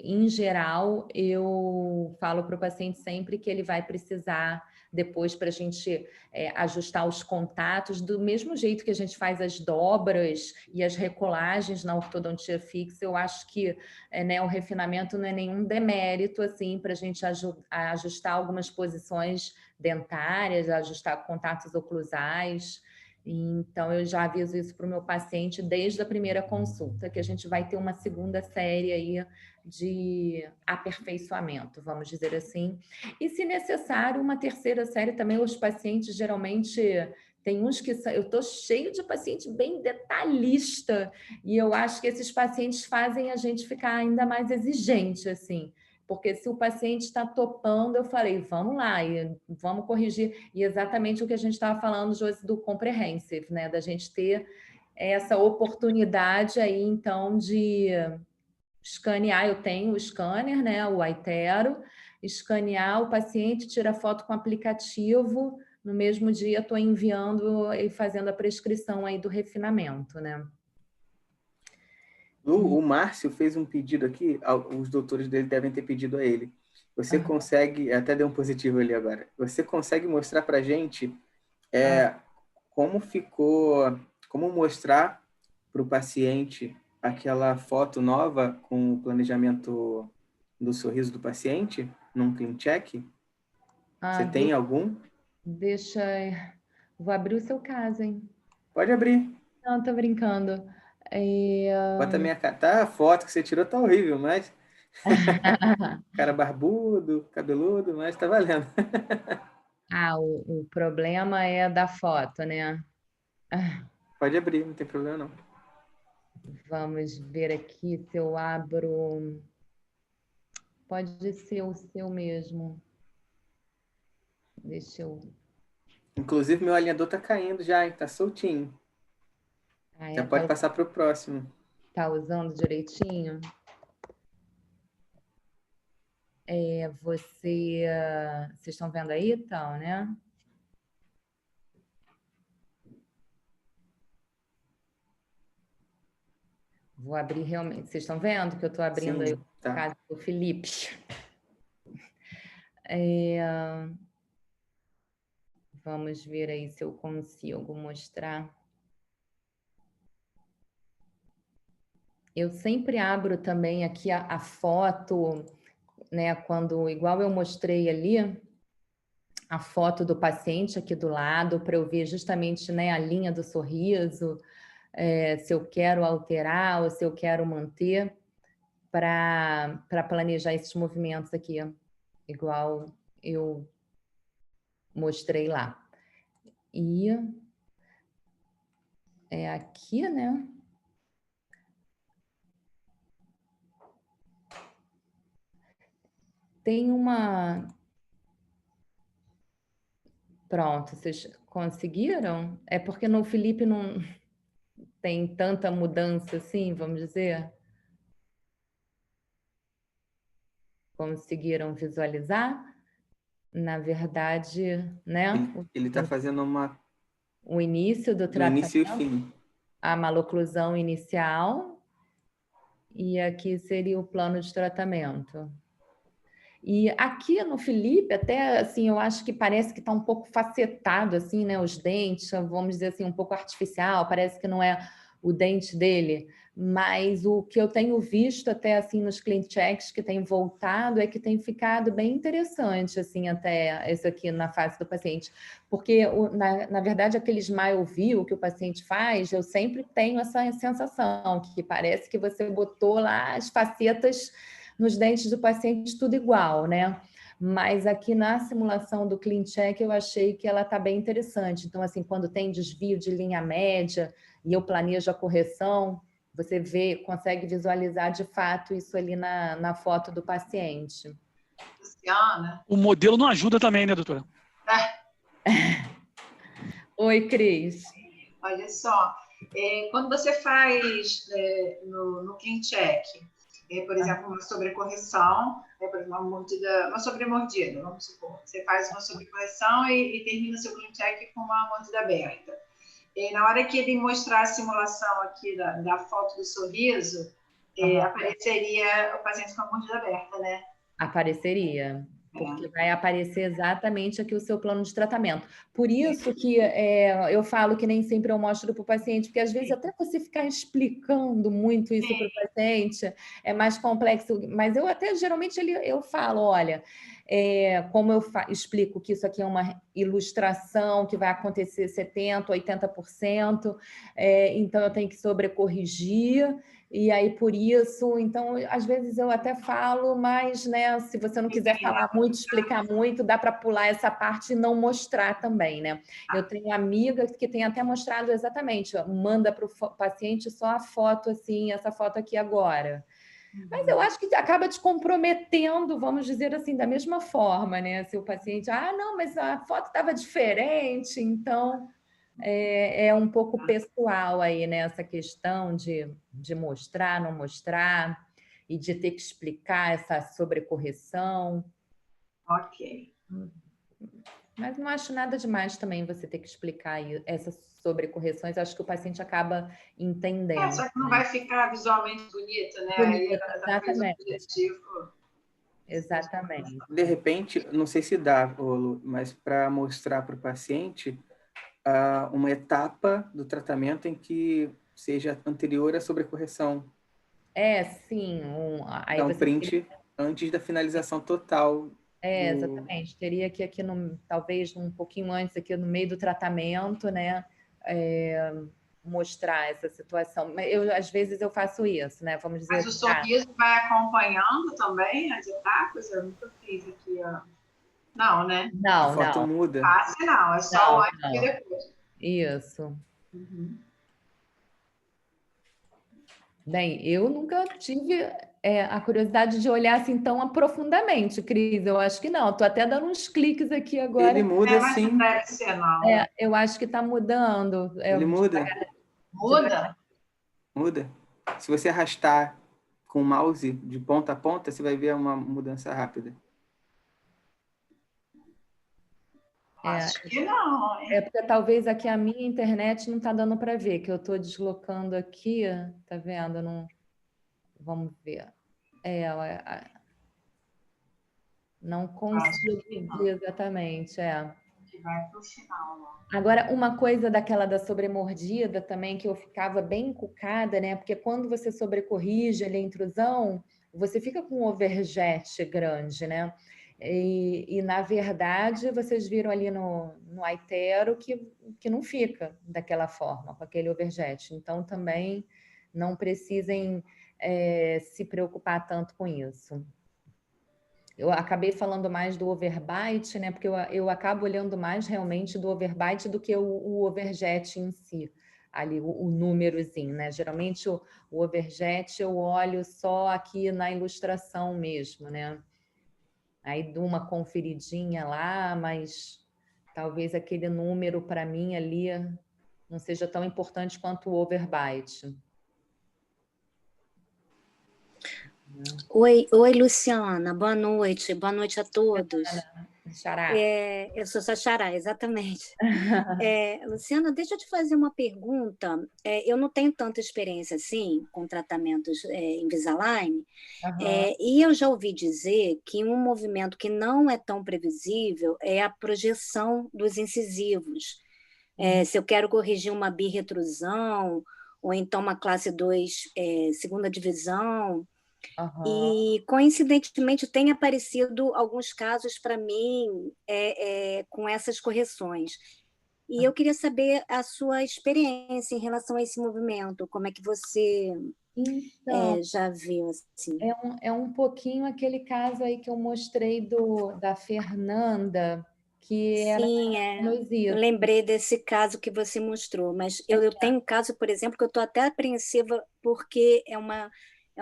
em geral, eu falo para o paciente sempre que ele vai precisar depois para a gente ajustar os contatos, do mesmo jeito que a gente faz as dobras e as recolagens na ortodontia fixa. Eu acho que o refinamento não é nenhum demérito assim para a gente ajustar algumas posições dentárias, ajustar contatos oclusais. Então, eu já aviso isso para o meu paciente desde a primeira consulta, que a gente vai ter uma segunda série aí de aperfeiçoamento, vamos dizer assim. E, se necessário, uma terceira série também. Os pacientes, geralmente, tem uns que... Eu estou cheio de paciente bem detalhista, e eu acho que esses pacientes fazem a gente ficar ainda mais exigente, assim. Porque se o paciente está topando, eu falei, vamos lá, e vamos corrigir. E exatamente o que a gente estava falando, Josi, do comprehensive, né? Da gente ter essa oportunidade aí, então, de escanear. Eu tenho o scanner, né? O iTero, escanear o paciente, tira foto com aplicativo, no mesmo dia estou enviando e fazendo a prescrição aí do refinamento, né? O Márcio fez um pedido aqui, os doutores dele devem ter pedido a ele. Você consegue, até deu um positivo ali agora, você consegue mostrar para a gente como mostrar para o paciente aquela foto nova com o planejamento do sorriso do paciente, num CleanCheck? Você tem algum? Vou abrir o seu caso, hein? Pode abrir. Não, tô brincando. Bota a minha cara. Tá, a foto que você tirou tá horrível, mas... Cara barbudo, cabeludo, mas tá valendo. O problema é da foto, né? Pode abrir, não tem problema não. Vamos ver aqui se eu abro... Pode ser o seu mesmo. Deixa eu... Inclusive, meu alinhador tá caindo já, hein? Tá soltinho. Já pode passar para o próximo. Tá usando direitinho? Vocês estão vendo aí, então, né? Vou abrir realmente. Vocês estão vendo que eu estou abrindo? Sim, aí o caso do Felipe? Vamos ver aí se eu consigo mostrar. Eu sempre abro também aqui a foto, né? Quando, igual eu mostrei ali, a foto do paciente aqui do lado, para eu ver justamente, né, a linha do sorriso, se eu quero alterar ou se eu quero manter, para planejar esses movimentos aqui, igual eu mostrei lá. E é aqui, né? Tem uma... Pronto, vocês conseguiram? É porque no Felipe não tem tanta mudança assim, vamos dizer? Conseguiram visualizar? Na verdade, né? Ele está fazendo o início do tratamento. Início e fim. A maloclusão inicial. E aqui seria o plano de tratamento. E aqui no Felipe, até assim, eu acho que parece que está um pouco facetado, assim, né? Os dentes, vamos dizer assim, um pouco artificial, parece que não é o dente dele. Mas o que eu tenho visto até assim nos client checks que tem voltado é que tem ficado bem interessante, assim, até isso aqui na fase do paciente. Porque, na verdade, aquele smile view que o paciente faz, eu sempre tenho essa sensação, que parece que você botou lá as facetas nos dentes do paciente tudo igual, né? Mas aqui na simulação do Clean Check eu achei que ela está bem interessante. Então, assim, quando tem desvio de linha média e eu planejo a correção, você vê, consegue visualizar de fato isso ali na foto do paciente. Luciana. O modelo não ajuda também, né, doutora? Oi, Cris. Olha só, quando você faz no Clean Check, por exemplo, uma sobrecorreção, por exemplo, uma sobremordida, vamos supor. Você faz uma sobrecorreção e termina seu Clean Check com uma mordida aberta. E na hora que ele mostrar a simulação aqui da foto do sorriso, apareceria o paciente com a mordida aberta, né? Apareceria, porque vai aparecer exatamente aqui o seu plano de tratamento. Por isso que eu falo que nem sempre eu mostro para o paciente, porque às vezes até você ficar explicando muito isso para o paciente é mais complexo, mas eu até geralmente eu falo, olha, como eu explico que isso aqui é uma ilustração que vai acontecer 70%, 80%, então eu tenho que sobrecorrigir. E aí, por isso, então, às vezes eu até falo, mas, né, se você não quiser falar muito, explicar muito, dá para pular essa parte e não mostrar também, né? Eu tenho amiga que tem até mostrado exatamente, manda para o paciente só a foto, assim, essa foto aqui agora. Mas eu acho que acaba te comprometendo, vamos dizer assim, da mesma forma, né? Se o paciente, não, mas a foto estava diferente, então... É um pouco pessoal aí, né? Essa questão de mostrar, não mostrar, e de ter que explicar essa sobrecorreção. Ok. Mas não acho nada demais também você ter que explicar essas sobrecorreções. Acho que o paciente acaba entendendo. Só que não vai ficar visualmente bonito, né? Bonito, exatamente. Exatamente. De repente, não sei se dá, Lu, mas para mostrar para o paciente uma etapa do tratamento em que seja anterior à sobrecorreção. Sim. Aí dá um print antes da finalização total. Exatamente. Teria que aqui, talvez um pouquinho antes, aqui no meio do tratamento, né? mostrar essa situação. Às vezes eu faço isso, né? Vamos dizer. Mas o sorriso vai acompanhando também as etapas? Eu nunca fiz aqui, ó. Não, né? Não, a foto não. muda. Não, é só o antes e depois. Isso. Bem, eu nunca tive a curiosidade de olhar assim tão aprofundamente, Cris. Eu acho que não. Estou até dando uns cliques aqui agora. Ele muda sim. Não deve ser, não. Eu acho que está mudando. Ele muda. Muda? Muda. Se você arrastar com o mouse de ponta a ponta, você vai ver uma mudança rápida. Acho que não. Porque talvez aqui a minha internet não está dando para ver, que eu estou deslocando aqui, tá vendo? Não... Vamos ver. Não consigo ver exatamente, Que vai para o final. Agora, uma coisa daquela da sobremordida também, que eu ficava bem encucada, né? Porque quando você sobrecorrige ali a intrusão, você fica com um overjet grande, né? E, na verdade, vocês viram ali no Aitero que não fica daquela forma, com aquele overjet. Então, também não precisem se preocupar tanto com isso. Eu acabei falando mais do overbite, né? Porque eu acabo olhando mais realmente do overbite do que o overjet em si, ali o númerozinho, né? Geralmente o overjet eu olho só aqui na ilustração mesmo, né? Aí dou uma conferidinha lá, mas talvez aquele número para mim ali não seja tão importante quanto o overbite. Oi, Luciana, boa noite a todos. Xará. Eu sou sua Xará, exatamente. Luciana, deixa eu te fazer uma pergunta. Eu não tenho tanta experiência assim com tratamentos Invisalign, e eu já ouvi dizer que um movimento que não é tão previsível é a projeção dos incisivos. Se eu quero corrigir uma birretrusão, ou então uma classe 2, segunda divisão. E, coincidentemente, tem aparecido alguns casos para mim com essas correções. E eu queria saber a sua experiência em relação a esse movimento, como é que você já viu? Assim? É um pouquinho aquele caso aí que eu mostrei da Fernanda, que era... Sim, eu lembrei desse caso que você mostrou, mas eu tenho um caso, por exemplo, que eu estou até apreensiva porque é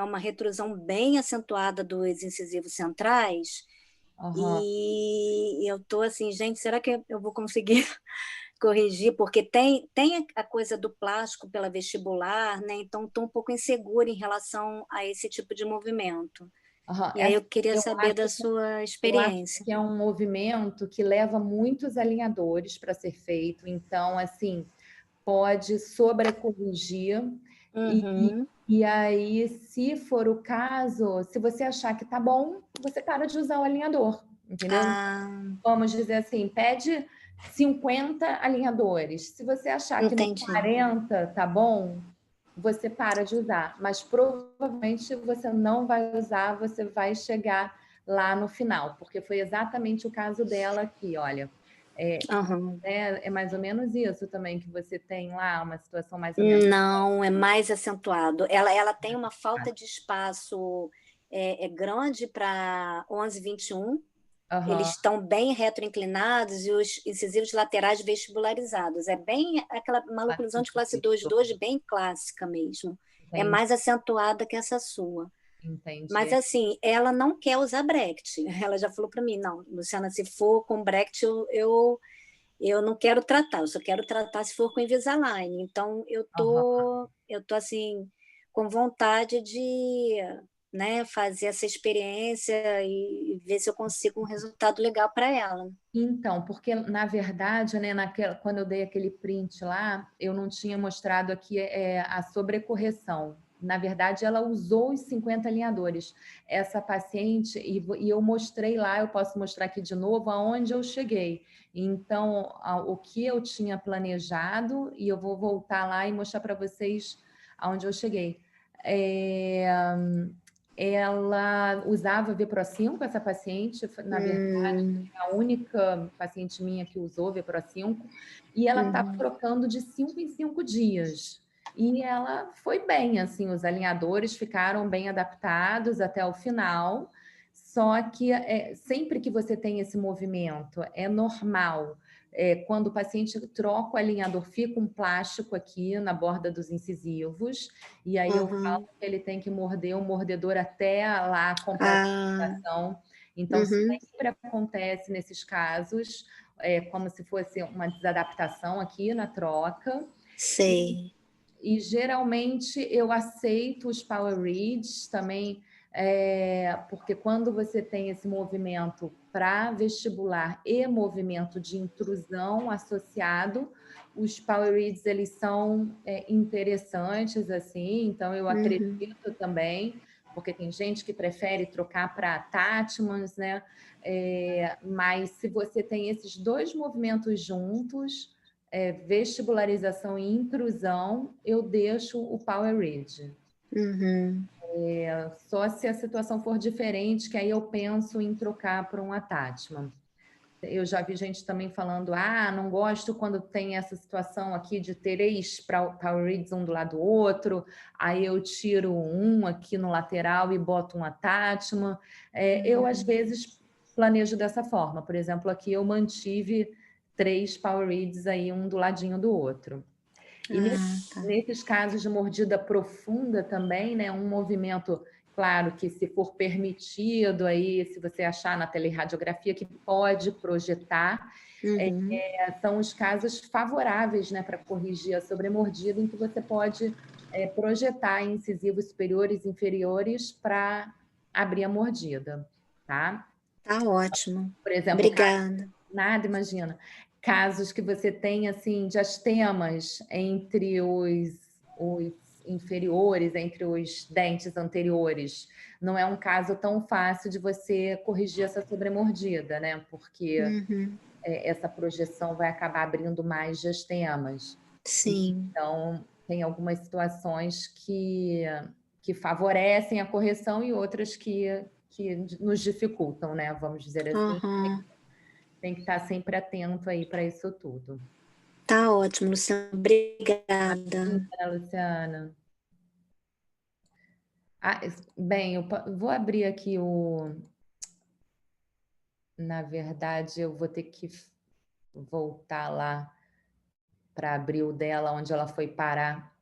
uma retrusão bem acentuada dos incisivos centrais, e eu estou assim, gente, será que eu vou conseguir corrigir? Porque tem a coisa do plástico pela vestibular, né? Então estou um pouco insegura em relação a esse tipo de movimento. E aí eu queria saber da sua experiência. Eu acho que é um movimento que leva muitos alinhadores para ser feito, então, assim, pode sobrecorrigir. E aí, se for o caso, se você achar que tá bom, você para de usar o alinhador, entendeu? Vamos dizer assim, pede 50 alinhadores. Se você achar que no 40 tá bom, você para de usar. Mas provavelmente você não vai usar, você vai chegar lá no final, porque foi exatamente o caso dela aqui, olha. É mais ou menos isso também que você tem lá, uma situação mais ou menos... Não, é mais acentuado. Ela tem uma falta de espaço grande para 11, 21. Eles estão bem retroinclinados e os incisivos laterais vestibularizados. É bem aquela maloclusão de classe 2, bem clássica mesmo. Entendi. É mais acentuada que essa sua. Entendi. Mas, assim, ela não quer usar Brecht. Ela já falou para mim, não, Luciana, se for com Brecht, eu não quero tratar, eu só quero tratar se for com Invisalign. Então, eu tô assim, com vontade de, né, fazer essa experiência e ver se eu consigo um resultado legal para ela. Então, porque, na verdade, né, quando eu dei aquele print lá, eu não tinha mostrado aqui a sobrecorreção. Na verdade, ela usou os 50 alinhadores. Essa paciente, e eu mostrei lá, eu posso mostrar aqui de novo, aonde eu cheguei. Então, o que eu tinha planejado, e eu vou voltar lá e mostrar para vocês aonde eu cheguei. ela usava Vepro-5, essa paciente, na verdade, a única paciente minha que usou Vepro-5, e ela estava trocando de 5 em 5 dias. E ela foi bem, assim, os alinhadores ficaram bem adaptados até o final, só que sempre que você tem esse movimento, é normal. Quando o paciente troca o alinhador, fica um plástico aqui na borda dos incisivos, e aí eu falo que ele tem que morder o mordedor até lá completar a aplicação. Então, sempre acontece nesses casos, como se fosse uma desadaptação aqui na troca. Sei. E geralmente eu aceito os power reads também, porque quando você tem esse movimento para vestibular e movimento de intrusão associado, os power reads eles são interessantes assim, então eu acredito também, porque tem gente que prefere trocar para attachments, né? Mas se você tem esses dois movimentos juntos, vestibularização e intrusão, eu deixo o power read. Só se a situação for diferente, que aí eu penso em trocar para um attachment. Eu já vi gente também falando, não gosto quando tem essa situação aqui de ter 3 power reads um do lado do outro, aí eu tiro um aqui no lateral e boto um attachment. Eu, às vezes, planejo dessa forma. Por exemplo, aqui eu mantive 3 power reads aí, um do ladinho do outro. E nesses casos de mordida profunda também, né, um movimento, claro que se for permitido aí, se você achar na teleradiografia que pode projetar, são os casos favoráveis, né, para corrigir a sobremordida, em que você pode projetar incisivos superiores e inferiores para abrir a mordida, tá? Tá ótimo. Por exemplo, obrigada. Nada, imagina. Casos que você tem, assim, diastemas entre os inferiores, entre os dentes anteriores. Não é um caso tão fácil de você corrigir essa sobremordida, né? Porque essa projeção vai acabar abrindo mais diastemas. Sim. Então, tem algumas situações que favorecem a correção e outras que nos dificultam, né? Vamos dizer assim. Tem que estar sempre atento aí para isso tudo. Tá ótimo, Luciana. Obrigada. Luciana. Bem, eu vou abrir aqui o... Na verdade, eu vou ter que voltar lá para abrir o dela, onde ela foi parar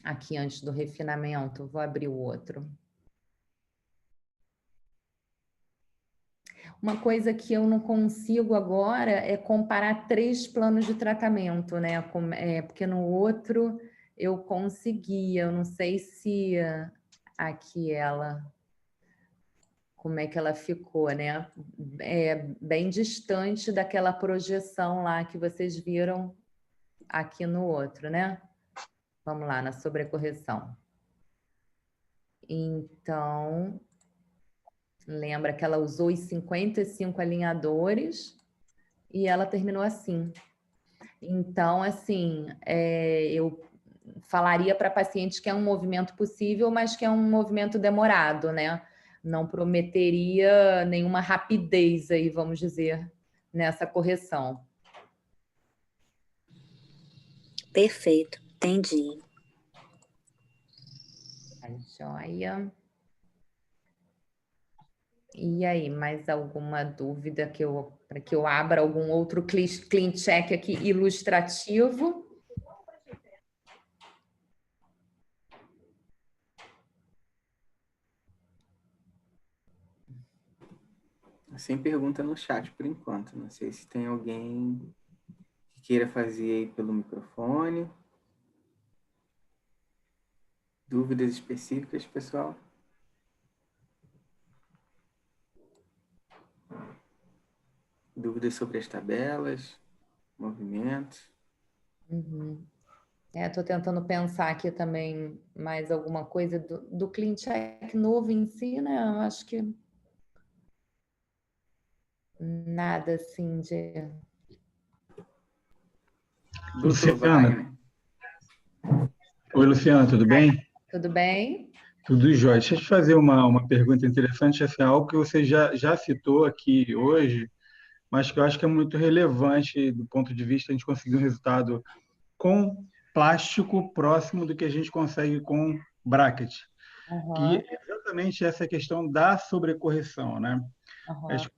aqui antes do refinamento. Vou abrir o outro. Uma coisa que eu não consigo agora é comparar 3 planos de tratamento, né? Porque no outro eu conseguia, eu não sei se aqui como é que ela ficou, né? Bem distante daquela projeção lá que vocês viram aqui no outro, né? Vamos lá, na sobrecorreção. Então... Lembra que ela usou os 55 alinhadores e ela terminou assim. Então, assim, eu falaria para pacientes que é um movimento possível, mas que é um movimento demorado, né? Não prometeria nenhuma rapidez aí, vamos dizer, nessa correção. Perfeito, entendi. Tá joia. E aí, mais alguma dúvida para que eu abra algum outro clean check aqui ilustrativo? Sem pergunta no chat por enquanto. Não sei se tem alguém que queira fazer aí pelo microfone. Dúvidas específicas, pessoal? Dúvidas sobre as tabelas, movimentos? Estou tentando pensar aqui também mais alguma coisa do clean check novo em si, né? Eu acho que nada assim de... Luciana. Oi, Luciana, tudo bem? Tudo bem? Tudo jóia. Deixa eu te fazer uma pergunta interessante, assim, algo que você já citou aqui hoje, mas que eu acho que é muito relevante do ponto de vista de a gente conseguir um resultado com plástico próximo do que a gente consegue com bracket. Que é exatamente essa questão da sobrecorreção, né? Acho que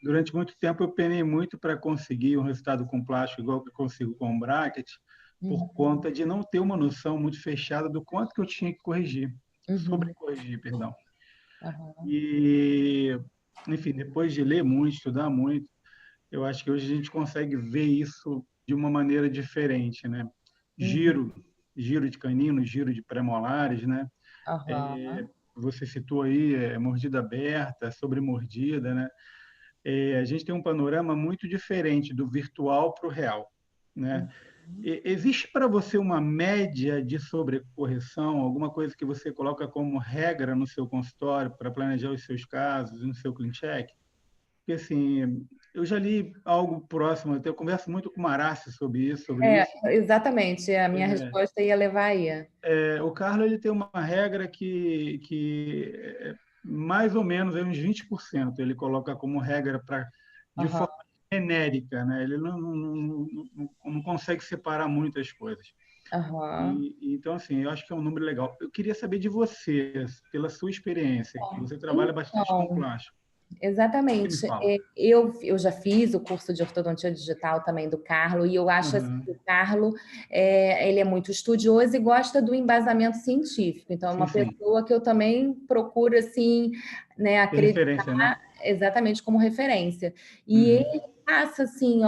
durante muito tempo eu penei muito para conseguir um resultado com plástico igual que eu consigo com bracket, por conta de não ter uma noção muito fechada do quanto que eu tinha que corrigir, sobrecorrigir, perdão. E, enfim, depois de ler muito, estudar muito, eu acho que hoje a gente consegue ver isso de uma maneira diferente, né? Giro de canino, giro de premolares, né? Você citou aí mordida aberta, sobremordida, né? A gente tem um panorama muito diferente do virtual para o real, né? Existe para você uma média de sobrecorreção, alguma coisa que você coloca como regra no seu consultório para planejar os seus casos, no seu CleanCheck? Porque, assim, eu já li algo próximo, eu converso muito com o Marassi sobre isso. Exatamente, a minha resposta ia levar aí. O Carlos ele tem uma regra que mais ou menos uns 20% ele coloca como regra de forma genérica, né? Ele não consegue separar muitas coisas. Então, assim, eu acho que é um número legal. Eu queria saber de você, pela sua experiência, que você trabalha bastante com plástico. Exatamente. Eu já fiz o curso de ortodontia digital também do Carlo, e eu acho assim, que o Carlo ele é muito estudioso e gosta do embasamento científico. Então, é uma pessoa que eu também procuro assim, né, acreditar, né? Exatamente, como referência. E ele passa assim,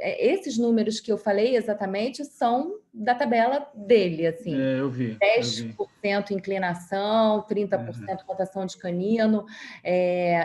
esses números que eu falei exatamente são da tabela dele, assim. Eu vi. 10% inclinação, 30% rotação de canino,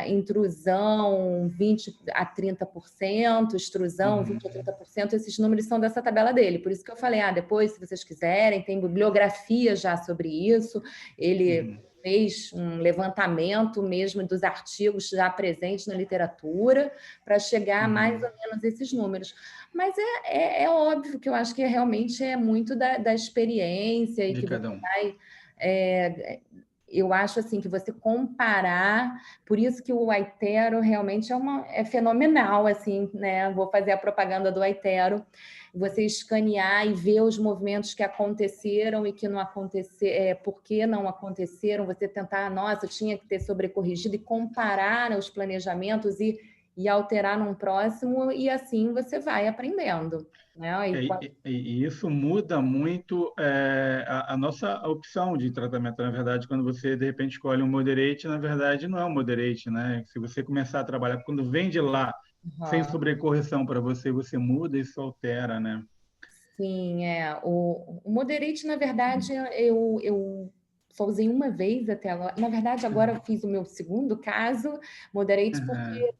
intrusão 20% a 30%, extrusão 20% a 30%, esses números são dessa tabela dele. Por isso que eu falei, depois, se vocês quiserem, tem bibliografia já sobre isso. Ele fez um levantamento mesmo dos artigos já presentes na literatura para chegar a mais ou menos esses números. Mas é óbvio que eu acho que realmente é muito da experiência e de que cada você vai... eu acho assim que você comparar, por isso que o Aitero realmente é fenomenal, assim, né? Vou fazer a propaganda do Aitero. Você escanear e ver os movimentos que aconteceram e que não aconteceram, por que não aconteceram, você tentar, nossa, tinha que ter sobrecorrigido, e comparar os planejamentos e alterar num próximo, e assim você vai aprendendo. Né? E isso muda muito a nossa opção de tratamento. Na verdade, quando você, de repente, escolhe um moderate, na verdade, não é um moderate, né? Se você começar a trabalhar, quando vem de lá, sem sobrecorreção para você, você muda, isso altera, né? Sim, o moderate, na verdade, eu só usei uma vez até agora. Na verdade, agora eu fiz o meu segundo caso, moderate, porque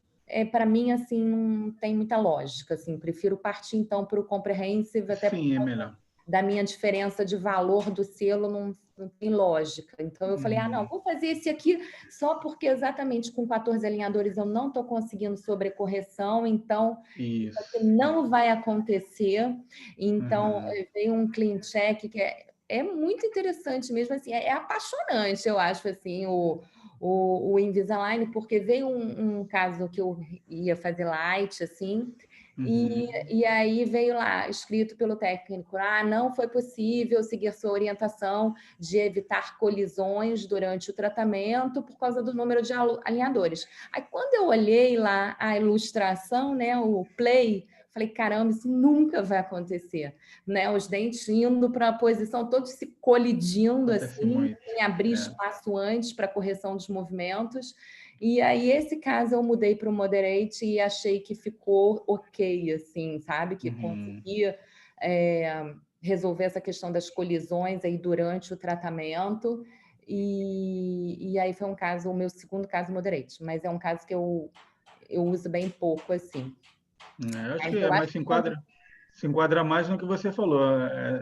para mim, assim, não tem muita lógica, assim, prefiro partir, então, para o comprehensive, até Sim, é melhor. Da minha diferença de valor do selo não tem lógica. Então, eu falei, não, vou fazer esse aqui só porque exatamente com 14 alinhadores eu não estou conseguindo sobrecorreção, então isso aqui não vai acontecer. Então, veio um CleanCheck que é muito interessante mesmo, assim, é apaixonante, eu acho, assim, o Invisalign, porque veio um caso que eu ia fazer light, assim, e aí veio lá, escrito pelo técnico, não foi possível seguir sua orientação de evitar colisões durante o tratamento por causa do número de alinhadores. Aí, quando eu olhei lá a ilustração, né, o play, falei, caramba, isso nunca vai acontecer, né? Os dentes indo para a posição, todos se colidindo, assim, sem abrir espaço antes para correção dos movimentos. E aí, esse caso, eu mudei para o moderate e achei que ficou ok, assim, sabe? Que conseguia resolver essa questão das colisões aí durante o tratamento. E aí foi um caso, o meu segundo caso moderate, mas é um caso que eu uso bem pouco, assim. Eu acho que se enquadra mais no que você falou.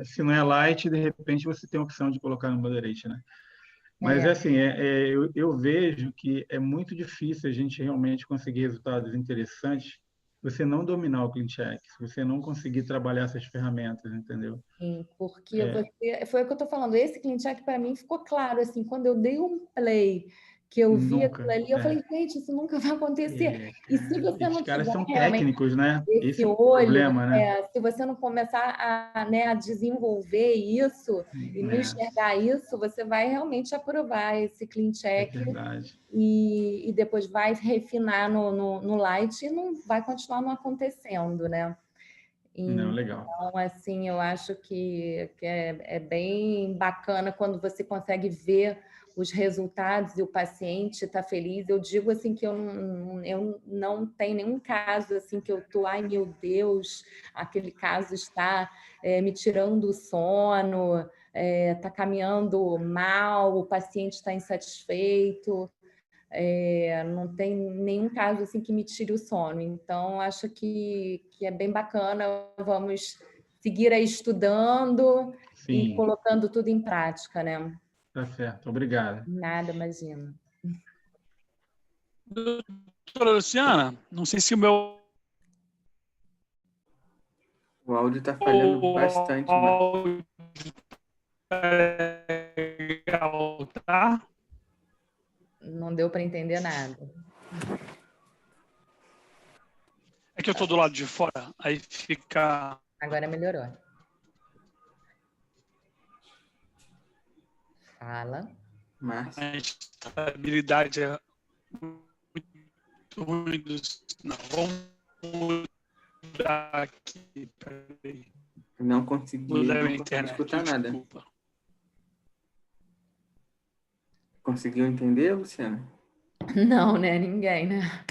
Se não é light, de repente você tem a opção de colocar no moderate, né? Mas, assim, eu vejo que é muito difícil a gente realmente conseguir resultados interessantes você não dominar o CleanCheck, se você não conseguir trabalhar essas ferramentas, entendeu? Sim, porque foi o que eu estou falando. Esse CleanCheck, para mim, ficou claro, assim, quando eu dei um play, que eu vi aquilo ali, eu falei, gente, isso nunca vai acontecer. E se você não caras tiver são realmente técnicos, né? esse é o olho, problema, né? se você não começar a desenvolver isso e não enxergar isso, você vai realmente aprovar esse CleanCheck e depois vai refinar no Light e não vai continuar não acontecendo, né? Não, legal. Então, assim, eu acho que é bem bacana quando você consegue ver os resultados e o paciente está feliz. Eu digo assim que eu não tenho nenhum caso assim que eu estou, ai meu Deus, aquele caso está me tirando o sono, está caminhando mal, o paciente está insatisfeito. Não tem nenhum caso assim que me tire o sono. Então, acho que é bem bacana. Vamos seguir aí estudando e colocando tudo em prática, né? Tá certo, obrigado. Nada, imagina. Doutora Luciana, não sei se o meu... O áudio está falhando bastante, né? Legal, tá? Não deu para entender nada. É que eu estou do lado de fora, aí fica... Agora melhorou. Fala. A estabilidade é muito ruim. Não, vamos mudar aqui. Peraí. Não consegui escutar nada. Desculpa. Conseguiu entender, Luciana? Não, né? Ninguém, né?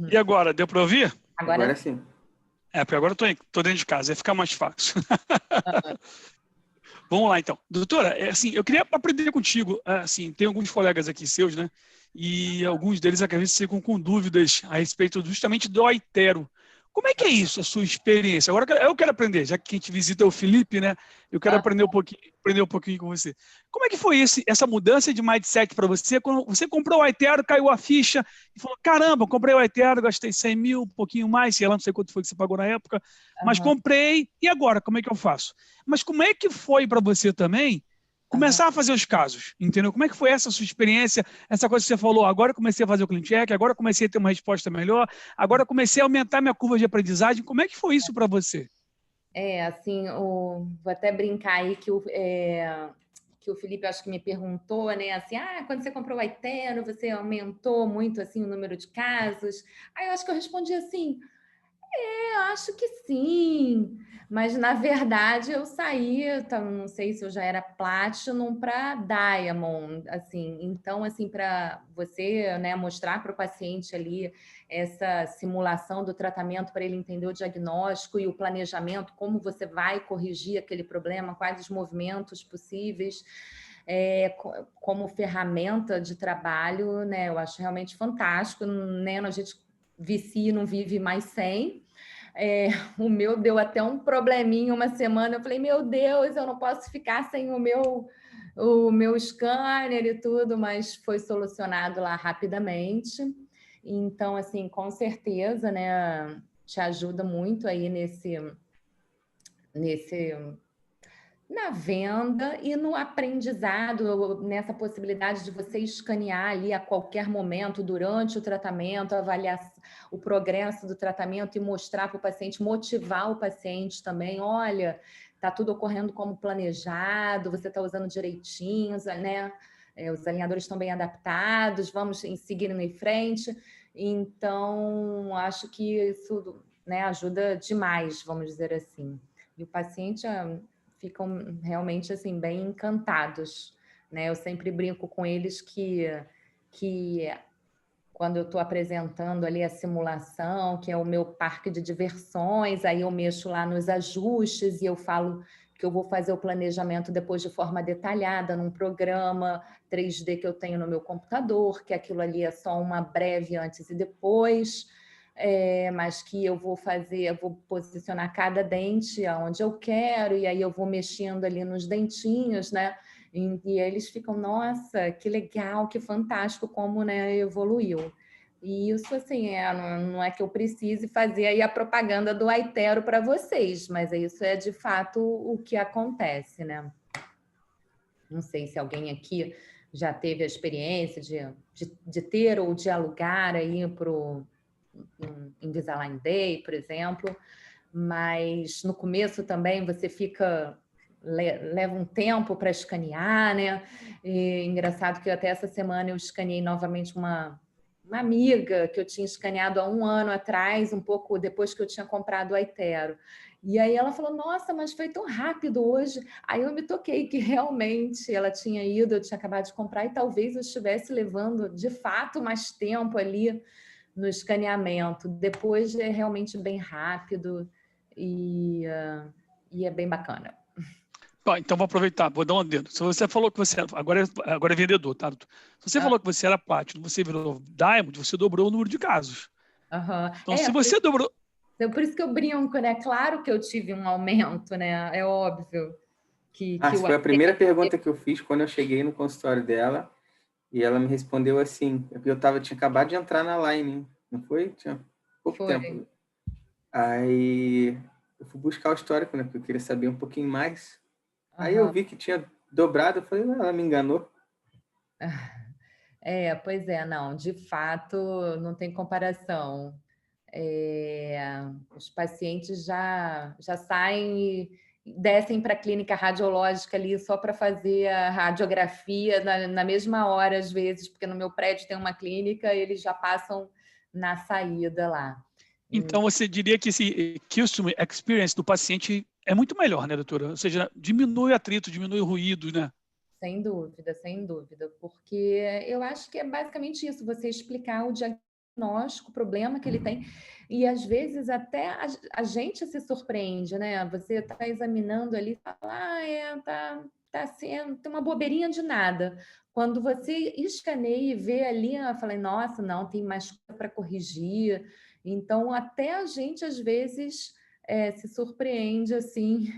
E agora, deu para ouvir? Agora sim. Porque agora eu tô dentro de casa, ia ficar mais fácil. Vamos lá, então. Doutora, assim, eu queria aprender contigo. Assim, tem alguns colegas aqui seus, né? E alguns deles, acredito, ficam com dúvidas a respeito justamente do Aitero. Como é que é isso, a sua experiência? Agora eu quero aprender, já que a gente visita o Felipe, né? Eu quero aprender um pouquinho com você. Como é que foi essa mudança de mindset para você? Quando você comprou o Aitero, caiu a ficha e falou, caramba, comprei o Aitero, gastei 100 mil, um pouquinho mais, sei lá, não sei quanto foi que você pagou na época, mas comprei, e agora, como é que eu faço? Mas como é que foi para você também começar a fazer os casos, entendeu? Como é que foi essa sua experiência, essa coisa que você falou, agora eu comecei a fazer o CleanCheck, agora eu comecei a ter uma resposta melhor, agora eu comecei a aumentar minha curva de aprendizagem, como é que foi isso para você? Assim, vou até brincar aí que o Felipe, acho que me perguntou, né, assim, quando você comprou o Aitero, você aumentou muito, assim, o número de casos? Aí eu acho que eu respondi assim, eu acho que sim, mas na verdade eu saí, não sei se eu já era Platinum para Diamond, assim, então assim para você, né, mostrar para o paciente ali essa simulação do tratamento para ele entender o diagnóstico e o planejamento, como você vai corrigir aquele problema, quais os movimentos possíveis. Como ferramenta de trabalho, né, eu acho realmente fantástico, né, a gente vicia e não vive mais sem. O meu deu até um probleminha uma semana. Eu falei, meu Deus, eu não posso ficar sem o meu scanner e tudo, mas foi solucionado lá rapidamente. Então, assim, com certeza, né, te ajuda muito aí na venda e no aprendizado, nessa possibilidade de você escanear ali a qualquer momento, durante o tratamento, avaliar o progresso do tratamento e mostrar para o paciente, motivar o paciente também, olha, está tudo ocorrendo como planejado, você está usando direitinho, né? Os alinhadores estão bem adaptados, vamos seguir em frente. Então, acho que isso, né, ajuda demais, vamos dizer assim. E o paciente ficam realmente assim bem encantados, né? Eu sempre brinco com eles que quando eu estou apresentando ali a simulação, que é o meu parque de diversões, aí eu mexo lá nos ajustes e eu falo que eu vou fazer o planejamento depois de forma detalhada num programa 3D que eu tenho no meu computador, que aquilo ali é só uma breve antes e depois. Mas que eu vou posicionar cada dente aonde eu quero, e aí eu vou mexendo ali nos dentinhos, né? E eles ficam, nossa, que legal, que fantástico como, né, evoluiu. E isso, assim, não é que eu precise fazer aí a propaganda do Aitero para vocês, mas isso é, de fato, o que acontece, né? Não sei se alguém aqui já teve a experiência de ter ou de alugar aí para o Invisalign Day, por exemplo, mas no começo também você leva um tempo para escanear, né? E engraçado que até essa semana eu escaneei novamente uma amiga que eu tinha escaneado há 1 ano atrás, um pouco depois que eu tinha comprado o Aitero. E aí ela falou, nossa, mas foi tão rápido hoje. Aí eu me toquei que realmente ela tinha ido, eu tinha acabado de comprar e talvez eu estivesse levando, de fato, mais tempo ali no escaneamento. Depois é realmente bem rápido e é bem bacana. Então, vou aproveitar, vou dar um dedo. Se você falou que você agora é vendedor, tá? Se você falou que você era Platinum, você virou Diamond, você dobrou o número de casos. Então, se você dobrou... Por isso que eu brinco, né? Claro que eu tive um aumento, né? É óbvio. Foi a primeira pergunta que eu fiz quando eu cheguei no consultório dela e ela me respondeu assim, eu tinha acabado de entrar na Line, não foi? Tinha pouco tempo. Aí eu fui buscar o histórico, né? Porque eu queria saber um pouquinho mais. Aí eu vi que tinha dobrado, eu falei, ela me enganou. Pois é, não, de fato não tem comparação. Os pacientes já saem e descem para a clínica radiológica ali só para fazer a radiografia na mesma hora, às vezes, porque no meu prédio tem uma clínica, eles já passam na saída lá. Então, você diria que esse customer experience do paciente é muito melhor, né, doutora? Ou seja, diminui o atrito, diminui o ruído, né? Sem dúvida, porque eu acho que é basicamente isso, você explicar o diagnóstico, o problema que ele tem, e às vezes até a gente se surpreende, né? Você está examinando ali e fala, tá sendo, tem uma bobeirinha de nada. Quando você escaneia e vê ali, eu falei, nossa, não, tem mais coisa para corrigir. Então, até a gente, às vezes, se surpreende, assim,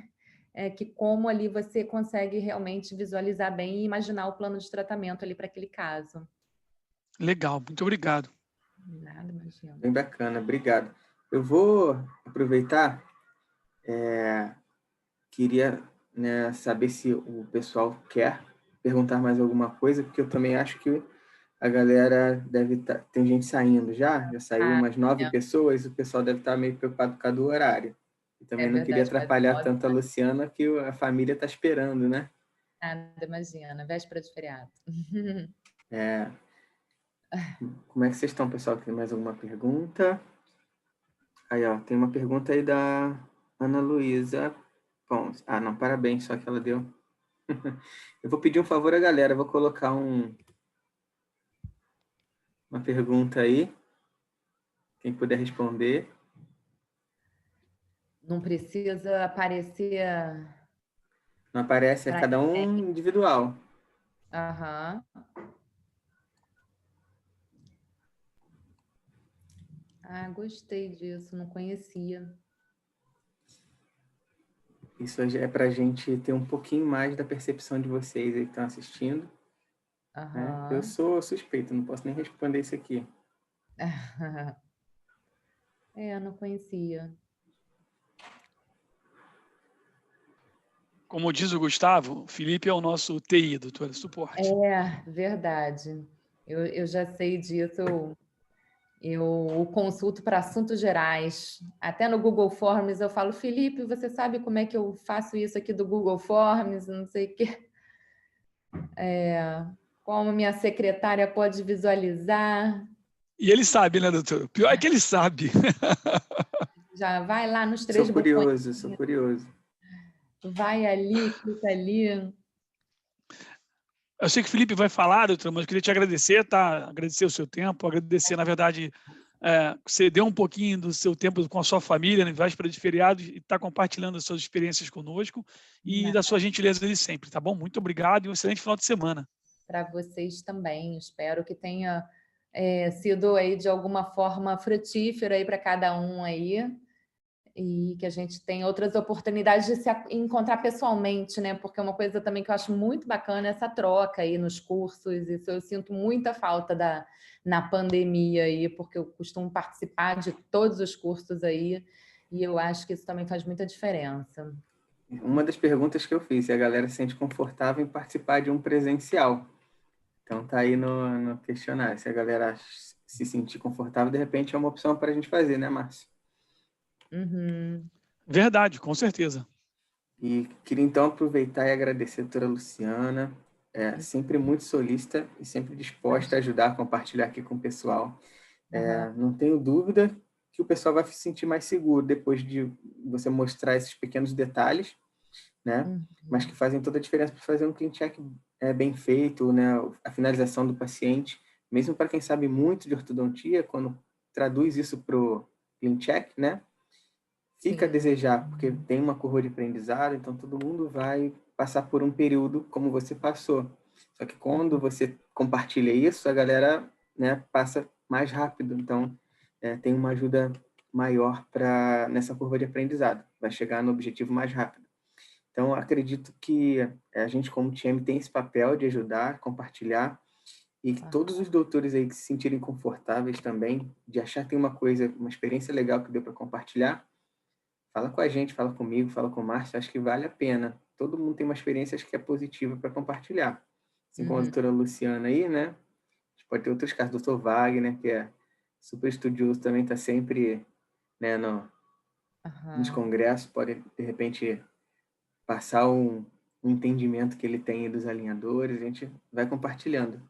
que como ali você consegue realmente visualizar bem e imaginar o plano de tratamento ali para aquele caso. Legal, muito obrigado. Nada, imagina. Bem bacana, obrigado. Eu vou aproveitar, queria, né, saber se o pessoal quer perguntar mais alguma coisa, porque eu também acho que a galera deve estar... Tem gente saindo já saiu umas 9 pessoas, o pessoal deve estar meio preocupado por causa do horário. E também não queria atrapalhar tanto a Luciana, que a família está esperando, né? Nada, imagina, véspera de feriado. Como é que vocês estão, pessoal? Tem mais alguma pergunta? Aí, ó, tem uma pergunta aí da Ana Luísa Pons. Não, parabéns, só que ela deu. Eu vou pedir um favor à galera, vou colocar uma pergunta aí. Quem puder responder. Não precisa aparecer... Não aparece, é cada um individual. Gostei disso, não conhecia. Isso é para a gente ter um pouquinho mais da percepção de vocês aí que estão assistindo. Né? Eu sou suspeito, não posso nem responder isso aqui. Não conhecia. Como diz o Gustavo, o Felipe é o nosso TI, doutora, suporte. Verdade. Eu já sei disso. Eu consulto para assuntos gerais. Até no Google Forms eu falo, Felipe, você sabe como é que eu faço isso aqui do Google Forms? Não sei o quê. Como minha secretária pode visualizar. E ele sabe, né, doutor? O pior é que ele sabe. Já vai lá nos 3 botões. Sou curioso. Vai ali, clica ali. Eu sei que o Felipe vai falar, doutor, mas eu queria te agradecer, tá? Agradecer o seu tempo, agradecer, na verdade, você deu um pouquinho do seu tempo com a sua família, na véspera de feriado, e está compartilhando as suas experiências conosco e da sua gentileza de sempre, tá bom? Muito obrigado e um excelente final de semana. Para vocês também. Espero que tenha sido aí de alguma forma frutífero aí para cada um aí. e que a gente tem outras oportunidades de se encontrar pessoalmente, né? Porque uma coisa também que eu acho muito bacana é essa troca aí nos cursos. Isso eu sinto muita falta na pandemia aí, porque eu costumo participar de todos os cursos aí, e eu acho que isso também faz muita diferença. Uma das perguntas que eu fiz, se a galera se sente confortável em participar de um presencial. Então tá aí no questionário. Se a galera se sentir confortável, de repente é uma opção para a gente fazer, né, Márcio? Uhum. Verdade, com certeza. E queria então aproveitar e agradecer a doutora Luciana, sempre muito solícita e sempre disposta a ajudar, a compartilhar aqui com o pessoal. Não tenho dúvida que o pessoal vai se sentir mais seguro depois de você mostrar esses pequenos detalhes, né? Mas que fazem toda a diferença para fazer um clean check bem feito, né? A finalização do paciente, mesmo para quem sabe muito de ortodontia, quando traduz isso para o clean check, né? Fica a desejar, porque tem uma curva de aprendizado, então todo mundo vai passar por um período como você passou. Só que quando você compartilha isso, a galera, né, passa mais rápido. Então, tem uma ajuda maior nessa curva de aprendizado. Vai chegar no objetivo mais rápido. Então, acredito que a gente, como time, tem esse papel de ajudar, compartilhar, e que todos os doutores aí que se sentirem confortáveis também, de achar que tem uma experiência legal que deu para compartilhar, fala com a gente, fala comigo, fala com o Márcio, acho que vale a pena. Todo mundo tem uma experiência, acho que é positiva para compartilhar. Assim como a doutora Luciana aí, né? A gente pode ter outros casos, o doutor Wagner, que é super estudioso, também está sempre, né, nos congressos, pode, de repente, passar um entendimento que ele tem dos alinhadores, a gente vai compartilhando.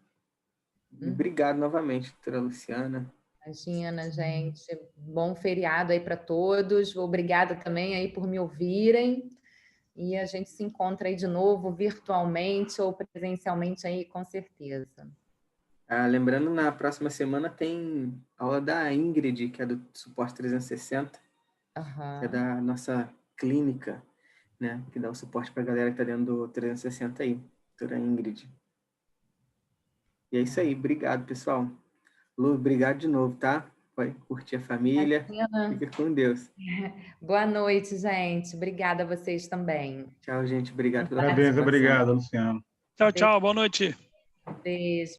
E obrigado novamente, doutora Luciana. Imagina, gente. Bom feriado aí para todos. Obrigada também aí por me ouvirem. E a gente se encontra aí de novo virtualmente ou presencialmente aí, com certeza. Lembrando, na próxima semana tem aula da Ingrid, que é do Suporte 360, que é da nossa clínica, né, que dá o suporte para a galera que está dentro do 360 aí, doutora Ingrid. E é isso aí, obrigado, pessoal. Lu, obrigado de novo, tá? Vai curtir a família. Fica com Deus. Boa noite, gente. Obrigada a vocês também. Tchau, gente. Obrigado pela participação. Obrigado, Luciano. Tchau, tchau. Boa noite. Beijo.